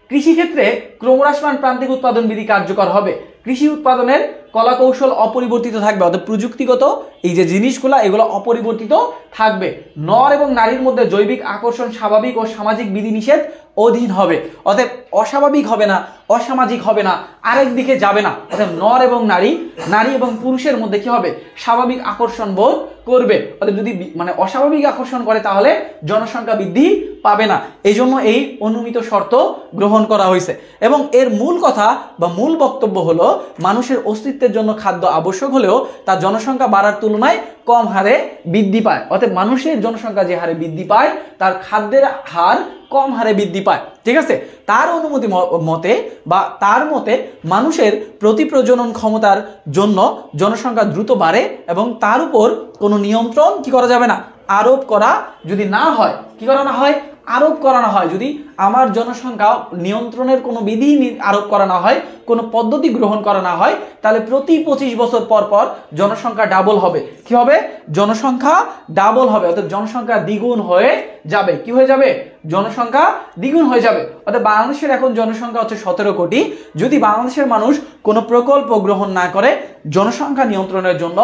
কৃষিক্ষেত্রে ক্রমহ্রাসমান প্রান্তিক উৎপাদন বিধি কার্যকর হবে। কৃষি উৎপাদনের কলা কৌশল অপরিবর্তিত থাকবে। অর্থাৎ প্রযুক্তিগত এই যে জিনিসগুলো এগুলো অপরিবর্তিত থাকবে। নর এবং নারীর মধ্যে জৈবিক আকর্ষণ স্বাভাবিক ও সামাজিক বিধিনিষেধ অধীন হবে। অর্থাৎ অস্বাভাবিক হবে না, অসামাজিক হবে না, আরেক দিকে যাবে না। অর্থাৎ নর এবং নারী, নারী এবং পুরুষের মধ্যে কি হবে? স্বাভাবিক আকর্ষণ বোধ করবে। অর্থাৎ যদি মানে অস্বাভাবিক আকর্ষণ করে তাহলে জনসংখ্যা বৃদ্ধি পাবে না। এই জন্য এই অনুমিত শর্ত গ্রহণ করা হয়েছে। এবং এর মূল কথা বা মূল বক্তব্য হলো মানুষের অস্তিত্বের জন্য খাদ্য আবশ্যক হলেও তার জনসংখ্যা বাড়ার তুলনায় কম হারে বৃদ্ধি পায়। অর্থাৎ মানুষের জনসংখ্যা যে হারে বৃদ্ধি পায় তার খাদ্যের হার কম হারে বৃদ্ধি পায়। ঠিক আছে? তার অনুমতি মতে বা তার মতে মানুষের প্রতি প্রজনন ক্ষমতার জন্য জনসংখ্যা দ্রুত বাড়ে এবং তার উপর কোনো নিয়ন্ত্রণ কি করা যাবে না? আরোপ করা যদি না হয়, কি করা না হয়? আরোপ করা না হয়। যদি আমার জনসংখ্যা নিয়ন্ত্রণের কোনো বিধি আরোপ করা না হয়, কোনো পদ্ধতি গ্রহণ করা না হয়, তাহলে প্রতি 25 বছর পর পর জনসংখ্যা ডাবল হবে। কি হবে? জনসংখ্যা ডাবল হবে। অর্থাৎ জনসংখ্যা দ্বিগুণ হয়ে যাবে। কি হয়ে যাবে? জনসংখ্যা দ্বিগুণ হয়ে যাবে। অর্থাৎ বাংলাদেশের এখন জনসংখ্যা হচ্ছে 17 কোটি। যদি বাংলাদেশের মানুষ কোনো প্রকল্প গ্রহণ না করে জনসংখ্যা নিয়ন্ত্রণের জন্য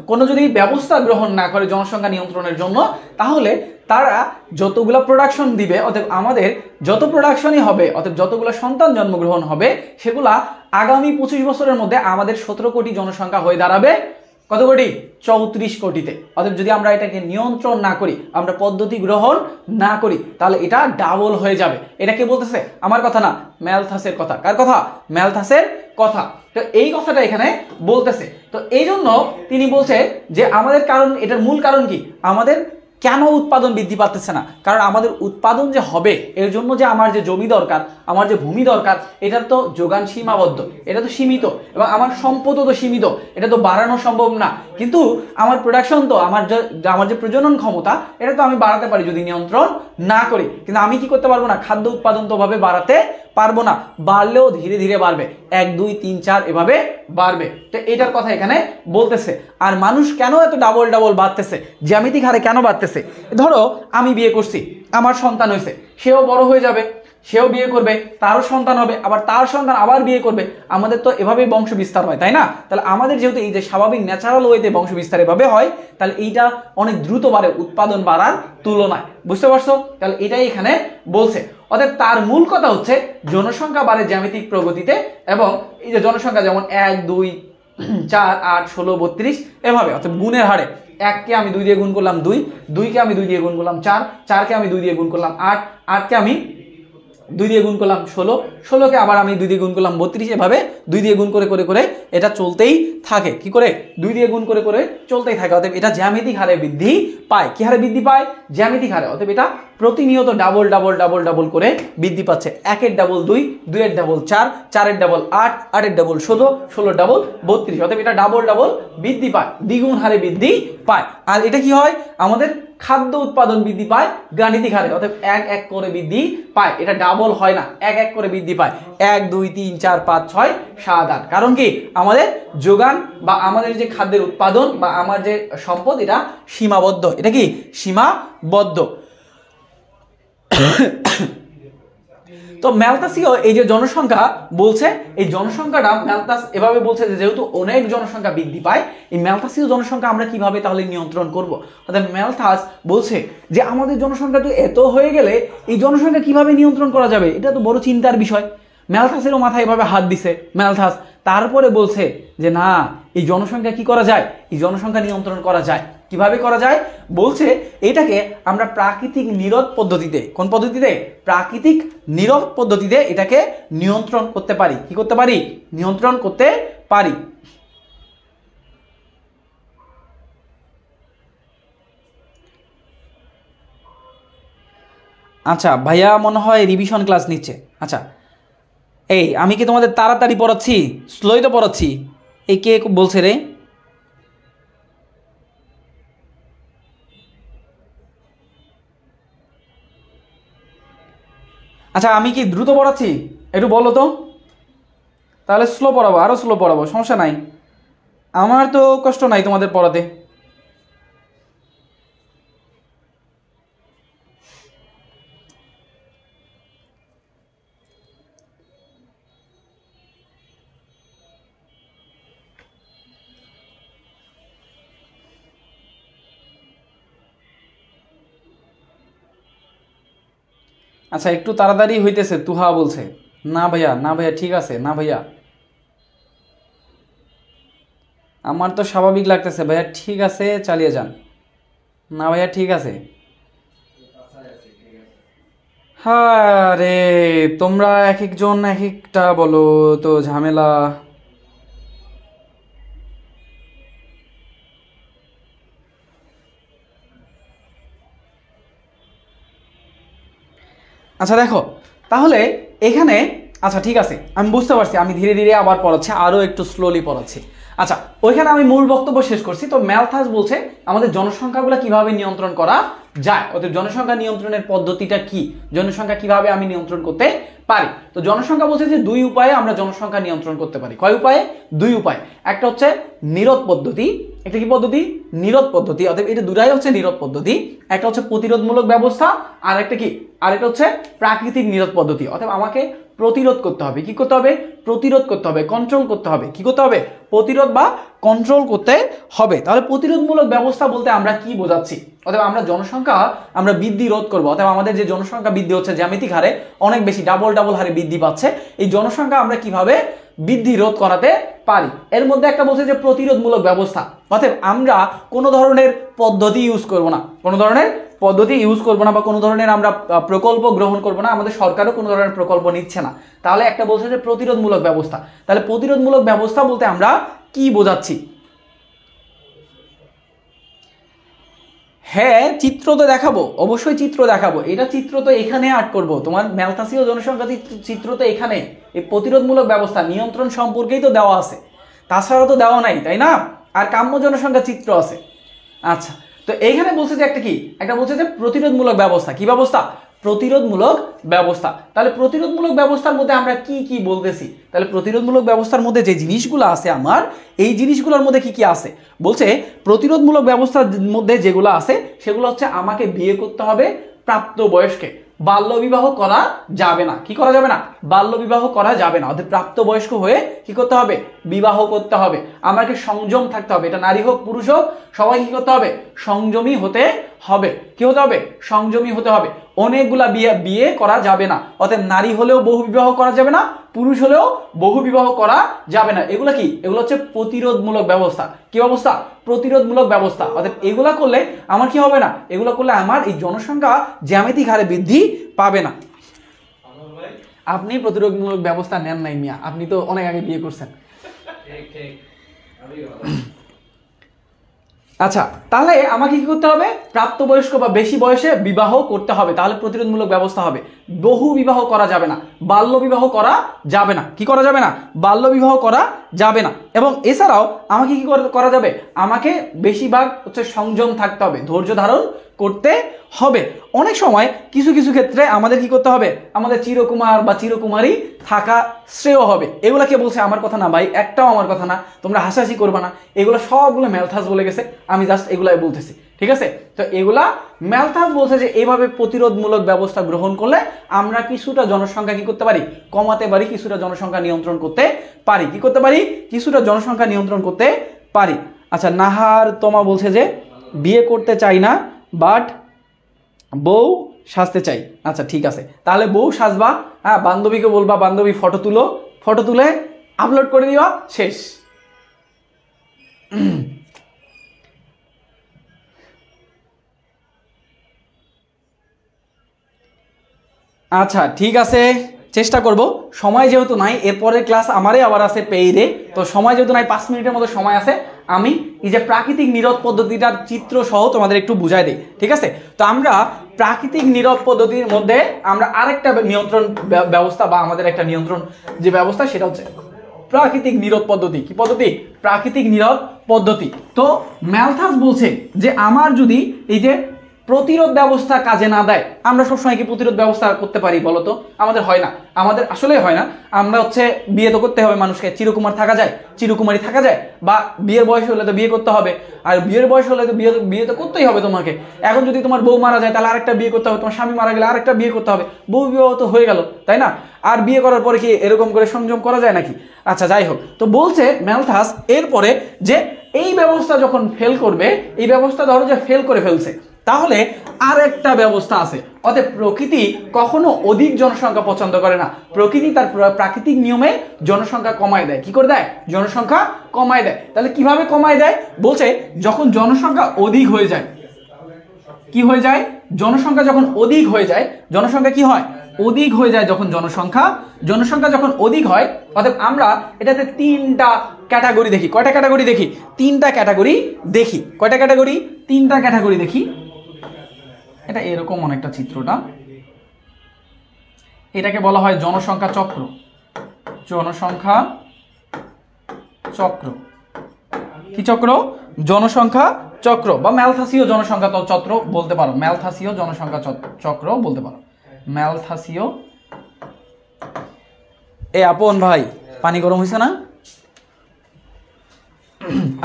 কোনো যদি ব্যবস্থা গ্রহণ না করে জনসংখ্যা নিয়ন্ত্রণের জন্য, তাহলে তারা যতগুলো প্রোডাকশন দিবে, অর্থাৎ আমাদের যত প্রোডাকশনই হবে, অর্থাৎ যতগুলো সন্তান জন্মগ্রহণ হবে সেগুলা আগামী 25 বছরের মধ্যে আমাদের 17 কোটি জনসংখ্যা হয়ে দাঁড়াবে কত কোটি? 34 কোটিতে। অর্থাৎ যদি আমরা এটাকে নিয়ন্ত্রণ না করি, আমরা পদ্ধতি গ্রহণ না করি, তাহলে এটা ডাবল হয়ে যাবে। এটা কে বলতেছে? আমার কথা না, ম্যালথাসের কথা। কার কথা? ম্যালথাসের কথা। তো এই কথাটা এখানে বলতেছে। তো এই জন্য তিনি বলছে যে আমাদের কারণ, এটার মূল কারণ কি? আমাদের কেন উৎপাদন বৃদ্ধি পাচ্ছে না? কারণ আমাদের উৎপাদন যে হবে এর জন্য যে আমার যে জমি দরকার, আমার যে ভূমি দরকার, এটার তো যোগান সীমাবদ্ধ, এটা তো সীমিত, এবং আমার সম্পদও তো সীমিত, এটা তো বাড়ানো সম্ভব না। কিন্তু আমার প্রোডাকশন তো আমার যে প্রজনন ক্ষমতা, এটা তো আমি বাড়াতে পারি যদি নিয়ন্ত্রণ না করি। কিন্তু আমি কি করতে পারবো না? খাদ্য উৎপাদন তো ভাবে বাড়াতে পারবো না, বাড়লেও ধীরে ধীরে বাড়বে, 1 2 3 4 এভাবে বাড়বে। তো এটার কথা এখানে বলতেছে। আর মানুষ কেন এত ডাবল ডাবল বাড়তেছে, জ্যামিতিক হারে কেন বাড়তেছে? ধরো আমি বিয়ে করছি, আমার সন্তান হয়েছে, সেও বড় হয়ে যাবে, সেও বিয়ে করবে, তারও সন্তান হবে, আবার তার সন্তান আবার বিয়ে করবে, আমাদের তো এভাবেই বংশ বিস্তার হয়, তাই না? তাহলে আমাদের যেহেতু এই যে স্বাভাবিক ন্যাচারাল ওয়েতে বংশ বিস্তার এভাবে হয়, তাহলে এইটা অনেক দ্রুত বাড়ে উৎপাদন বাড়ার তুলনায়। বুঝতে পারছো? তাহলে এটাই এখানে বলছে। অর্থাৎ তার মূল কথা হচ্ছে জনসংখ্যা বাড়ে জ্যামিতিক প্রগতিতে, এবং এই যে জনসংখ্যা যেমন 1 2 4 8 16 32 এভাবে, অর্থাৎ গুণের হারে, 1 কে আমি 2 দিয়ে গুণ করলাম 2, 2 কে আমি 2 দিয়ে গুণ করলাম 4, 4 কে আমি 2 দিয়ে গুণ করলাম 8, 8 কে আমি 2 দিয়ে গুণ করলাম 16, 16 কে আবার আমি 2 দিয়ে গুণ করলাম 32, এভাবে 2 দিয়ে গুণ করে করে করে এটা চলতেই থাকে। কি করে? 2 দিয়ে গুণ করে করে চলতেই থাকে। অতএব এটা জ্যামিতিক হারে বৃদ্ধি পায়। কি হারে বৃদ্ধি পায়? জ্যামিতিক হারে। অতএব এটা প্রতিনিয়ত ডাবল ডাবল ডাবল ডাবল করে বৃদ্ধি পাচ্ছে। 1 এর ডাবল 2, 2 এর ডাবল 4, 4 এর ডাবল 8, 8 এর ডাবল 16, 16 এর ডাবল 32। অতএব এটা ডাবল ডাবল বৃদ্ধি পায়, দ্বিগুণ হারে বৃদ্ধি পায়। আর এটা কি হয়? আমাদের খাদ্য উৎপাদন বৃদ্ধি পায় গাণিতিক হারে। অতএব 1 1 করে বৃদ্ধি পায়, এটা ডাবল হয় না, 1 1 করে বৃদ্ধি পায়। 1 2 3 4 5 6 7 8। কারণ কি? আমাদের যোগান বা আমাদের যে খাদ্যের উৎপাদন বা আমার যে সম্পদ, এটা সীমাবদ্ধ। এটা কি? সীমাবদ্ধ। তো ম্যালথাসিও এই যে জনসংখ্যা বলছে, এই জনসংখ্যাটা ম্যালথাস এভাবে বলছে যে যেহেতু অনেক জনসংখ্যা বৃদ্ধি পায়, এই ম্যালথাসীয় জনসংখ্যা আমরা কিভাবে তাহলে নিয়ন্ত্রণ করব? অর্থাৎ ম্যালথাস বলছে যে আমাদের জনসংখ্যা তো এত হয়ে গেলে এই জনসংখ্যা কিভাবে নিয়ন্ত্রণ করা যাবে? এটা তো বড় চিন্তার বিষয়। ম্যালথাসেরও মাথায় এভাবে হাত দিছে ম্যালথাস। তারপরে বলছে যে না, এই জনসংখ্যা কি করা যায়? এই জনসংখ্যা নিয়ন্ত্রণ করা যায়। কিভাবে করা যায়? বলছে এটাকে আমরা প্রাকৃতিক নিরোধ পদ্ধতিতে, কোন পদ্ধতিতে? প্রাকৃতিক নিরোধ পদ্ধতিতে এটাকে নিয়ন্ত্রণ করতে পারি। কি করতে পারি? নিয়ন্ত্রণ করতে পারি। আচ্ছা ভাইয়া মনে হয় রিভিশন ক্লাস নিচ্ছে। আচ্ছা, এই আমি কি তোমাদের তাড়াতাড়ি পড়াচ্ছি? স্লোই তো পড়াচ্ছি। এই কে বলছে রে? আচ্ছা, আমি কি দ্রুত পড়াচ্ছি? একটু বলো তো। তাহলে স্লো পড়াবো, আরও স্লো পড়াবো, সমস্যা নাই, আমার তো কষ্ট নাই তোমাদের পড়াতে। আচ্ছা, একটু তাড়াতাড়ি হইতেছে, তুহা বলছে। না ভাইয়া, না ভাইয়া, ঠিক আছে, না ভাইয়া, আমার তো স্বাভাবিক লাগতেছে ভাইয়া, ঠিক আছে, চালিয়ে যান। না ভাইয়া, ঠিক আছে। হ্যাঁ রে, তোমরা এক একজন এক একটা বলো তো, ঝামেলা। আচ্ছা দেখো, তাহলে এখানে, আচ্ছা ঠিক আছে, আমি বুঝতে পারছি, আমি ধীরে ধীরে আবার পড়াচ্ছি, আরও একটু স্লোলি পড়াচ্ছি। আচ্ছা, ওইখানে আমি মূল বক্তব্য শেষ করছি। তো ম্যালথাস বলছে আমাদের জনসংখ্যাগুলো কিভাবে নিয়ন্ত্রণ করা যায়, অর্থাৎ জনসংখ্যা নিয়ন্ত্রণের পদ্ধতিটা কি, জনসংখ্যা কিভাবে আমি নিয়ন্ত্রণ করতে পারি। তো জনসংখ্যা বলছে যে 2 উপায়ে আমরা জনসংখ্যা নিয়ন্ত্রণ করতে পারি। কয় উপায়ে? 2 উপায়। একটা হচ্ছে নিরোধ পদ্ধতি, একটা কি পদ্ধতি? নিরোধ পদ্ধতি। অর্থাৎ এটা দুটাই হচ্ছে নিরোধ পদ্ধতি। একটা হচ্ছে প্রতিরোধমূলক ব্যবস্থা, আর একটা কি, আর এটা হচ্ছে প্রাকৃতিক নিরোধ পদ্ধতি। অর্থাৎ আমাকে প্রতিরোধ করতে হবে। কি করতে হবে? প্রতিরোধ করতে হবে, কন্ট্রোল করতে হবে। কি করতে হবে? প্রতিরোধ বা কন্ট্রোল করতে হবে। তাহলে প্রতিরোধমূলক ব্যবস্থা বলতে আমরা কি বোঝাচ্ছি? অথবা আমরা জনসংখ্যা আমরা বৃদ্ধি রোধ করবো, অথবা আমাদের যে জনসংখ্যা বৃদ্ধি হচ্ছে জ্যামিতিক হারে, অনেক বেশি ডাবল ডাবল হারে বৃদ্ধি পাচ্ছে, এই জনসংখ্যা আমরা কিভাবে বৃদ্ধি রোধ করাতে পারি? এর মধ্যে একটা বলছে যে প্রতিরোধমূলক ব্যবস্থা। অতএব আমরা কোনো ধরনের পদ্ধতি ইউজ করব না, কোনো ধরনের পদ্ধতি ইউজ করব না, বা কোনো ধরনের আমরা প্রকল্প গ্রহণ করব না, আমাদের সরকারও কোনো ধরনের প্রকল্প নিচ্ছে না। তাহলে একটা বলছে যে প্রতিরোধমূলক ব্যবস্থা। তাহলে প্রতিরোধমূলক ব্যবস্থা বলতে আমরা কি বোঝাচ্ছি? হ্যাঁ চিত্র তো দেখাবো, অবশ্যই চিত্র দেখাবো। এটা চিত্র তো এখানে আর্ট করব, তোমার ম্যালথাসীয় জনসংখ্যা চিত্র তো এখানে, এই প্রতিরোধমূলক ব্যবস্থা নিয়ন্ত্রণ সম্পর্কেই তো দেওয়া আছে, তাছাড়া তো দেওয়া নাই, তাই না? আর কাম্য জনসংখ্যা চিত্র আছে। আচ্ছা, তো এইখানে বলছে যে একটা বলছে যে প্রতিরোধমূলক ব্যবস্থা। কি ব্যবস্থা? প্রতিরোধমূলক ব্যবস্থা। তাহলে প্রতিরোধমূলক ব্যবস্থার মধ্যে আমরা কি কি বলতেছি? তাহলে প্রতিরোধমূলক ব্যবস্থার মধ্যে যে জিনিসগুলো আছে আমার, এই জিনিসগুলোর মধ্যে কি কি আছে বলছে, প্রতিরোধমূলক ব্যবস্থার মধ্যে যেগুলো আছে সেগুলো হচ্ছে আমাকে বিয়ে করতে হবে প্রাপ্তবয়স্কে, বাল্যবিবাহ করা যাবে না। কি করা যাবে না? বাল্যবিবাহ করা যাবে না। অর্থাৎ প্রাপ্তবয়স্ক হয়ে কি করতে হবে? বিবাহ করতে হবে। আমাকে সংযম থাকতে হবে, এটা নারী হোক পুরুষ হোক সবাই কি করতে হবে? সংযমী হতে হবে। কি হতে হবে? সংযমী হতে হবে। অনেকগুলা বিয়ে করা যাবে না। অর্থাৎ নারী হলেও বহু বিবাহ করা যাবে না, পুরুষ হলেও বহু বিবাহ করা যাবে না। এগুলো কি? এগুলো হচ্ছে প্রতিরোধমূলক ব্যবস্থা। কি ব্যবস্থা? প্রতিরোধমূলক ব্যবস্থা। অর্থাৎ এগুলা করলে আমার কি হবে না? এগুলো করলে আমার এই জনসংখ্যা জ্যামিতিক হারে বৃদ্ধি পাবে না। আপনি প্রতিরোধমূলক ব্যবস্থা নেন নাই মিয়া, আপনি তো অনেক আগে বিয়ে করছেন। আচ্ছা, তাহলে আমাকে কি করতে হবে? প্রাপ্তবয়স্ক বা বেশি বয়সে বিবাহ করতে হবে, তাহলে প্রতিরোধমূলক ব্যবস্থা হবে। বহু বিবাহ করা যাবে না, বাল্য বিবাহ করা যাবে না। কি করা যাবে না? বাল্য বিবাহ করা যাবে না। এবং এছাড়াও আমাকে কি করা যাবে? আমাকে বেশিরভাগ হচ্ছে সংযম থাকতে হবে, ধৈর্য ধারণ করতে হবে। অনেক সময় কিছু কিছু ক্ষেত্রে আমাদের কি করতে হবে? আমাদের চিরকুমার বা চিরকুমারী থাকা শ্রেয় হবে। এগুলা কে বলছে? আমার কথা না ভাই, একটাও আমার কথা না, তোমরা হাসাহাসি করবা না। এগুলো সবগুলো ম্যালথাস বলে গেছে, আমি জাস্ট এগুলাই বলতেছি, ঠিক আছে? তো এগুলা ম্যালথাস বলছে যে এইভাবে প্রতিরোধমূলক ব্যবস্থা গ্রহণ করলে আমরা কিছুটা জনসংখ্যা কি করতে পারি? কমাতে পারি, কিছুটা জনসংখ্যা নিয়ন্ত্রণ করতে পারি। কি করতে পারি? কিছুটা জনসংখ্যা নিয়ন্ত্রণ করতে পারি। আচ্ছা, নাহার তোমা বলছে যে বিয়ে করতে চাই না, বাট বউ সাজতে চাই। আচ্ছা ঠিক আছে, তাহলে বউ সাজবা, হ্যাঁ, বান্ধবীকে বলবা বান্ধবী ফটো তুলো, ফটো তুলে আপলোড করে দিবা, শেষ। আচ্ছা ঠিক আছে, চেষ্টা করব। সময় যেহেতু নাই, এরপরে ক্লাস আমারই আবার আছে পেইডে, তো সময় যেহেতু নাই, 5 মিনিটের মতো সময় আছে, আমি এই যে প্রাকৃতিক নিরোধ পদ্ধতিটার চিত্র সহ তোমাদের একটু বুঝাই দিই, ঠিক আছে? তো আমরা প্রাকৃতিক নিরোধ পদ্ধতির মধ্যে আমরা আরেকটা নিয়ন্ত্রণ ব্যবস্থা বা আমাদের একটা নিয়ন্ত্রণ যে ব্যবস্থা, সেটা হচ্ছে প্রাকৃতিক নিরোধ পদ্ধতি। কি পদ্ধতি? প্রাকৃতিক নিরোধ পদ্ধতি। তো ম্যালথাস বলছে যে আমার যদি এই যে প্রতিরোধ ব্যবস্থা কাজে না দেয়, আমরা সবসময় কি প্রতিরোধ ব্যবস্থা করতে পারি বলতো? আমাদের হয় না, আমাদের আসলে হয় না। আমরা হচ্ছে বিয়ে তো করতে হবে মানুষকে, চিরকুমার থাকা যায়, চিরকুমারী থাকা যায়, বা বিয়ের বয়স হলে তো বিয়ে করতে হবে, আর বিয়ের বয়স হলে তো বিয়ে তো করতেই হবে তোমাকে। এখন যদি তোমার বউ মারা যায় তাহলে আরেকটা বিয়ে করতে হবে, তোমার স্বামী মারা গেলে আরেকটা বিয়ে করতে হবে, বউ বিবাহ তো হয়ে গেল, তাই না? আর বিয়ে করার পরে কি এরকম করে সংযম করা যায় নাকি? আচ্ছা যাই হোক, তো বলছে ম্যালথাস এরপরে যে এই ব্যবস্থা যখন ফেল করবে, এই ব্যবস্থা ধরো যে ফেল করে ফেলছে, তাহলে আর একটা ব্যবস্থা আছে। অতএব প্রকৃতি কখনো অধিক জনসংখ্যা পছন্দ করে না, প্রকৃতি তার প্রাকৃতিক নিয়মে জনসংখ্যা কমায় দেয়। কি করে দেয়? জনসংখ্যা কমায় দেয়। তাহলে কিভাবে কমায় দেয়? বলছে যখন জনসংখ্যা অধিক হয়ে যায়। কি হয়ে যায়? জনসংখ্যা যখন অধিক হয়ে যায়, জনসংখ্যা কি হয়? অধিক হয়ে যায়। যখন জনসংখ্যা যখন অধিক হয়, অর্থাৎ আমরা এটাতে 3টা ক্যাটাগরি দেখি। কয়টা ক্যাটাগরি দেখি? 3টা ক্যাটাগরি দেখি। কয়টা ক্যাটাগরি? 3টা ক্যাটাগরি দেখি। এটা এরকম অনেকটা চিত্রটা, এটাকে বলা হয় জনসংখ্যা চক্র। জনসংখ্যা চক্র। কি চক্র? জনসংখ্যা চক্র বা ম্যালথাসীয় জনসংখ্যা চক্র বলতে পারো, ম্যালথাসীয় জনসংখ্যা চক্র বলতে পারো, ম্যালথাসীয়। এ আপন ভাই, পানি গরম হয়েছে না?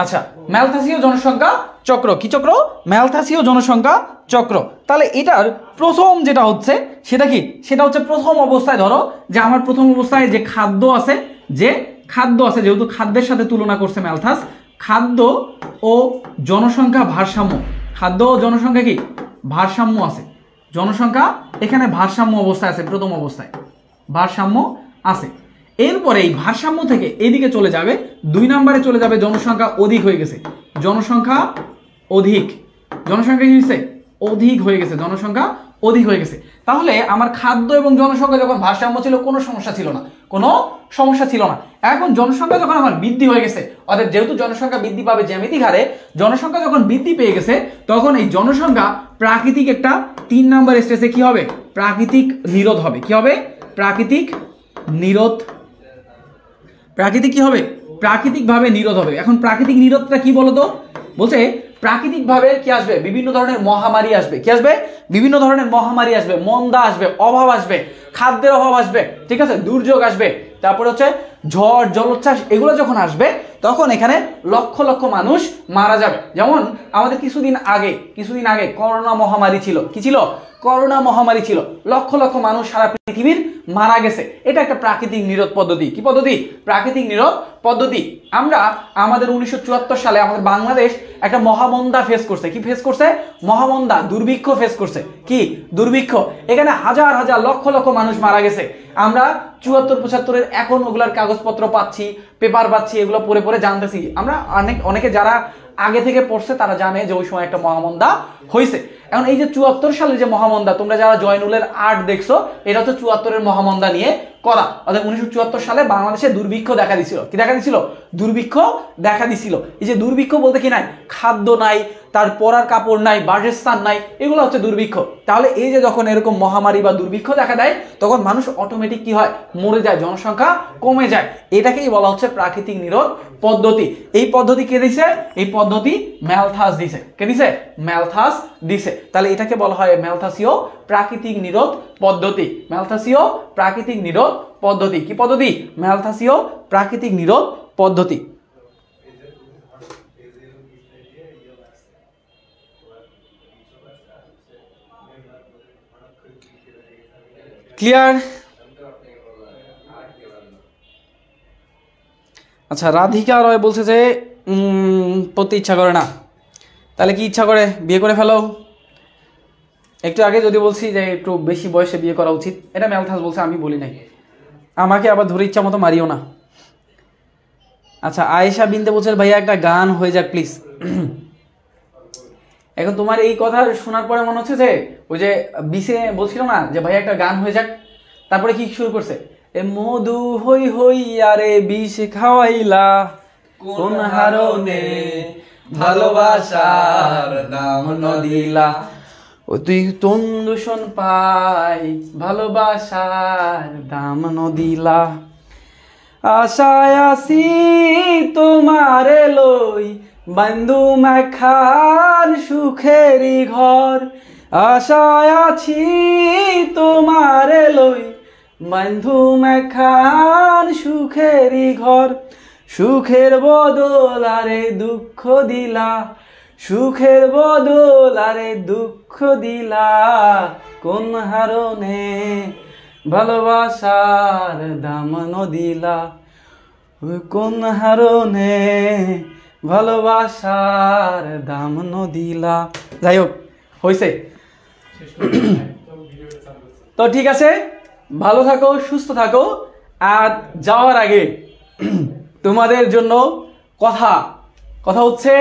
আচ্ছা, ম্যালথাসীয় জনসংখ্যা চক্র। কি চক্র? ম্যালথাসীয় জনসংখ্যা চক্র। তাহলে এটার প্রথম যেটা হচ্ছে সেটা কি? সেটা হচ্ছে প্রথম অবস্থায় ধরো যে আমার প্রথম অবস্থায় যে খাদ্য আছে, যেহেতু খাদ্যের সাথে তুলনা করছে ম্যালথাস, খাদ্য ও জনসংখ্যা ভারসাম্য। খাদ্য ও জনসংখ্যা কি? ভারসাম্য আছে। জনসংখ্যা এখানে ভারসাম্য অবস্থায় আছে, প্রথম অবস্থায় ভারসাম্য আছে। এরপরে এই ভারসাম্য থেকে এদিকে চলে যাবে, 2 নম্বরে চলে যাবে জনসংখ্যা অধিক হয়ে গেছে। জনসংখ্যা অধিক, জনসংখ্যা কি হয়েছে? অধিক হয়ে গেছে, জনসংখ্যা অধিক হয়ে গেছে। তাহলে আমার খাদ্য এবং জনসংখ্যা যখন ভারসাম্য ছিল, কোনো সমস্যা ছিল না, কোনো সমস্যা ছিল না। এখন জনসংখ্যা যখন আমার বৃদ্ধি হয়ে গেছে, অর্থাৎ যেহেতু জনসংখ্যা বৃদ্ধি পাবে জ্যামিতিক হারে, জনসংখ্যা যখন বৃদ্ধি পেয়ে গেছে তখন এই জনসংখ্যা প্রাকৃতিক একটা 3 নাম্বার স্টেজে কি হবে? প্রাকৃতিক নিরোধ হবে। কি হবে? প্রাকৃতিক নিরোধ। প্রাকৃতিক কি হবে? প্রাকৃতিকভাবে নিরোধ হবে। এখন প্রাকৃতিক নিরোধটা কি বলতো? বলছে প্রাকৃতিকভাবে কি আসবে? বিভিন্ন ধরনের মহামারী আসবে। কি আসবে? বিভিন্ন ধরনের মহামারী আসবে, মন্দা আসবে, অভাব আসবে, খাদ্যের অভাব আসবে, ঠিক আছে, দুর্যোগ আসবে, তারপরে হচ্ছে ঝড়, জলোচ্ছ্বাস, এগুলো যখন আসবে তখন এখানে লক্ষ লক্ষ মানুষ মারা যাবে। যেমন আমাদের কিছুদিন আগে করোনা মহামারী ছিল। কি ছিল? করোনা মহামারী ছিল। লক্ষ লক্ষ মানুষ সারা পৃথিবীর মারা গেছে। এটা একটা প্রাকৃতিক নিরোধ পদ্ধতি। কি পদ্ধতি? প্রাকৃতিক নিরোধ পদ্ধতি। আমরা আমাদের 1974 সালে আমাদের বাংলাদেশ একটা মহামন্দা ফেস করছে। কি ফেস করছে? মহামন্দা, দুর্ভিক্ষ ফেস করছে। কি? দুর্ভিক্ষ। এখানে হাজার হাজার লক্ষ লক্ষ মানুষ মারা গেছে। আমরা 74-75-এর এখন ওগুলার কাগজপত্র পাচ্ছি, পেপার পাচ্ছি, এগুলো পড়ে পড়ে জানতেছি। আমরা অনেকে যারা আগে থেকে পড়ছে তারা জানে যে ওই সময় একটা মহামন্দা হয়েছে। এখন এই যে 74 সালের যে মহামন্দা, তোমরা যারা জয়নুলের আর্ট দেখছো, এটা হচ্ছে 74-এর মহামন্দা নিয়ে করা। অর্থাৎ 1974 সালে বাংলাদেশে দুর্ভিক্ষ দেখা দিছিল। কি দেখা দিছিল? দুর্ভিক্ষ দেখা দিছিল। এই যে দুর্ভিক্ষ বলতে কি নাই? খাদ্য নাই, তার পরার কাপড় নাই, বাসস্থান নাই, এগুলো হচ্ছে দুর্ভিক্ষ। তাহলে এই যে যখন এরকম মহামারী বা দুর্ভিক্ষ দেখা দেয় তখন মানুষ অটোমেটিক কি হয়? মরে যায়, জনসংখ্যা কমে যায়। এটাকেই বলা হচ্ছে প্রাকৃতিক নিরোধ পদ্ধতি। এই পদ্ধতি কে দিছে? এই পদ্ধতি ম্যালথাস দিছে। কে দিছে? ম্যালথাস দিছে। তাহলে এটাকে বলা হয় ম্যালথাসীয় প্রাকৃতিক নিরোধ পদ্ধতি। ম্যালথাসীয় প্রাকৃতিক নিরোধ পদ্ধতি। কি পদ্ধতি? ম্যালথাসীয় প্রাকৃতিক নিরোধ পদ্ধতি। ক্লিয়ার? আচ্ছা, রাধিকা রয় বলছে যে পড়তে ইচ্ছা করে না। তাহলে কি ইচ্ছা করে? বিয়ে করে ফেলো। একটু আগে যদি বলছি যে একটু বেশি বয়সে বিয়ে করা উচিত, এটা ম্যালথাস বলছে, আমি বলি নাই। আমাকে আবার ধরে ইচ্ছা মতো মারিও না। আচ্ছা, আয়েশা বিনতে বলছে ভাইয়া একটা গান হয়ে যাক প্লিজ। এখন তোমার এই কথা শোনার পরে মনে হচ্ছে যে ওই যে বিসে বলছিল না যে ভাইয়া একটা গান হয়ে যাক, তারপরে কি শুরু করছে? এ মধু হই হই আরে বিষ খাওয়াইলা কোন হারনে ভালোবাসার দাম নদিলা, ও তুই তন দূষণ পাই ভালোবাসার দাম নদিলা, আশায় আসি তোমারে লই বন্ধু মাখান সুখেরই ঘর, আশায় আছি তোমারে লই বন্ধু মাখান সুখেরই ঘর, সুখের বদল আরে দুঃখ দিলা, সুখের বদল আরে দুঃখ দিলা, কোন হারনে ভালোবাসার দাম নদিলা, কোন হারনে ভালোবাসার দাম নদিলা। যাই হোক, হয়েছে তো ঠিক আছে, ভালো থাকো, সুস্থ থাকো। আর যাওয়ার আগে তোমাদের জন্য কথা হচ্ছে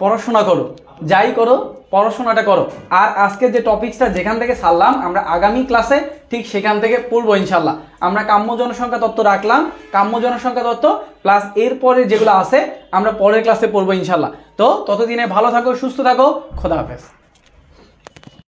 পড়াশোনা করো, যাই করো পড়াশোনাটা করো। আর আজকে যে টপিকসটা যেখান থেকে ছাড়লাম আমরা আগামী ক্লাসে ঠিক সেখান থেকে পড়বো ইনশাল্লাহ। আমরা কাম্য জনসংখ্যা তত্ত্ব রাখলাম, কাম্য জনসংখ্যা তত্ত্ব প্লাস এরপরে যেগুলো আছে আমরা পরের ক্লাসে পড়বো ইনশাল্লাহ। তো ততদিনে ভালো থাকো, সুস্থ থাকো, খোদা হাফেজ।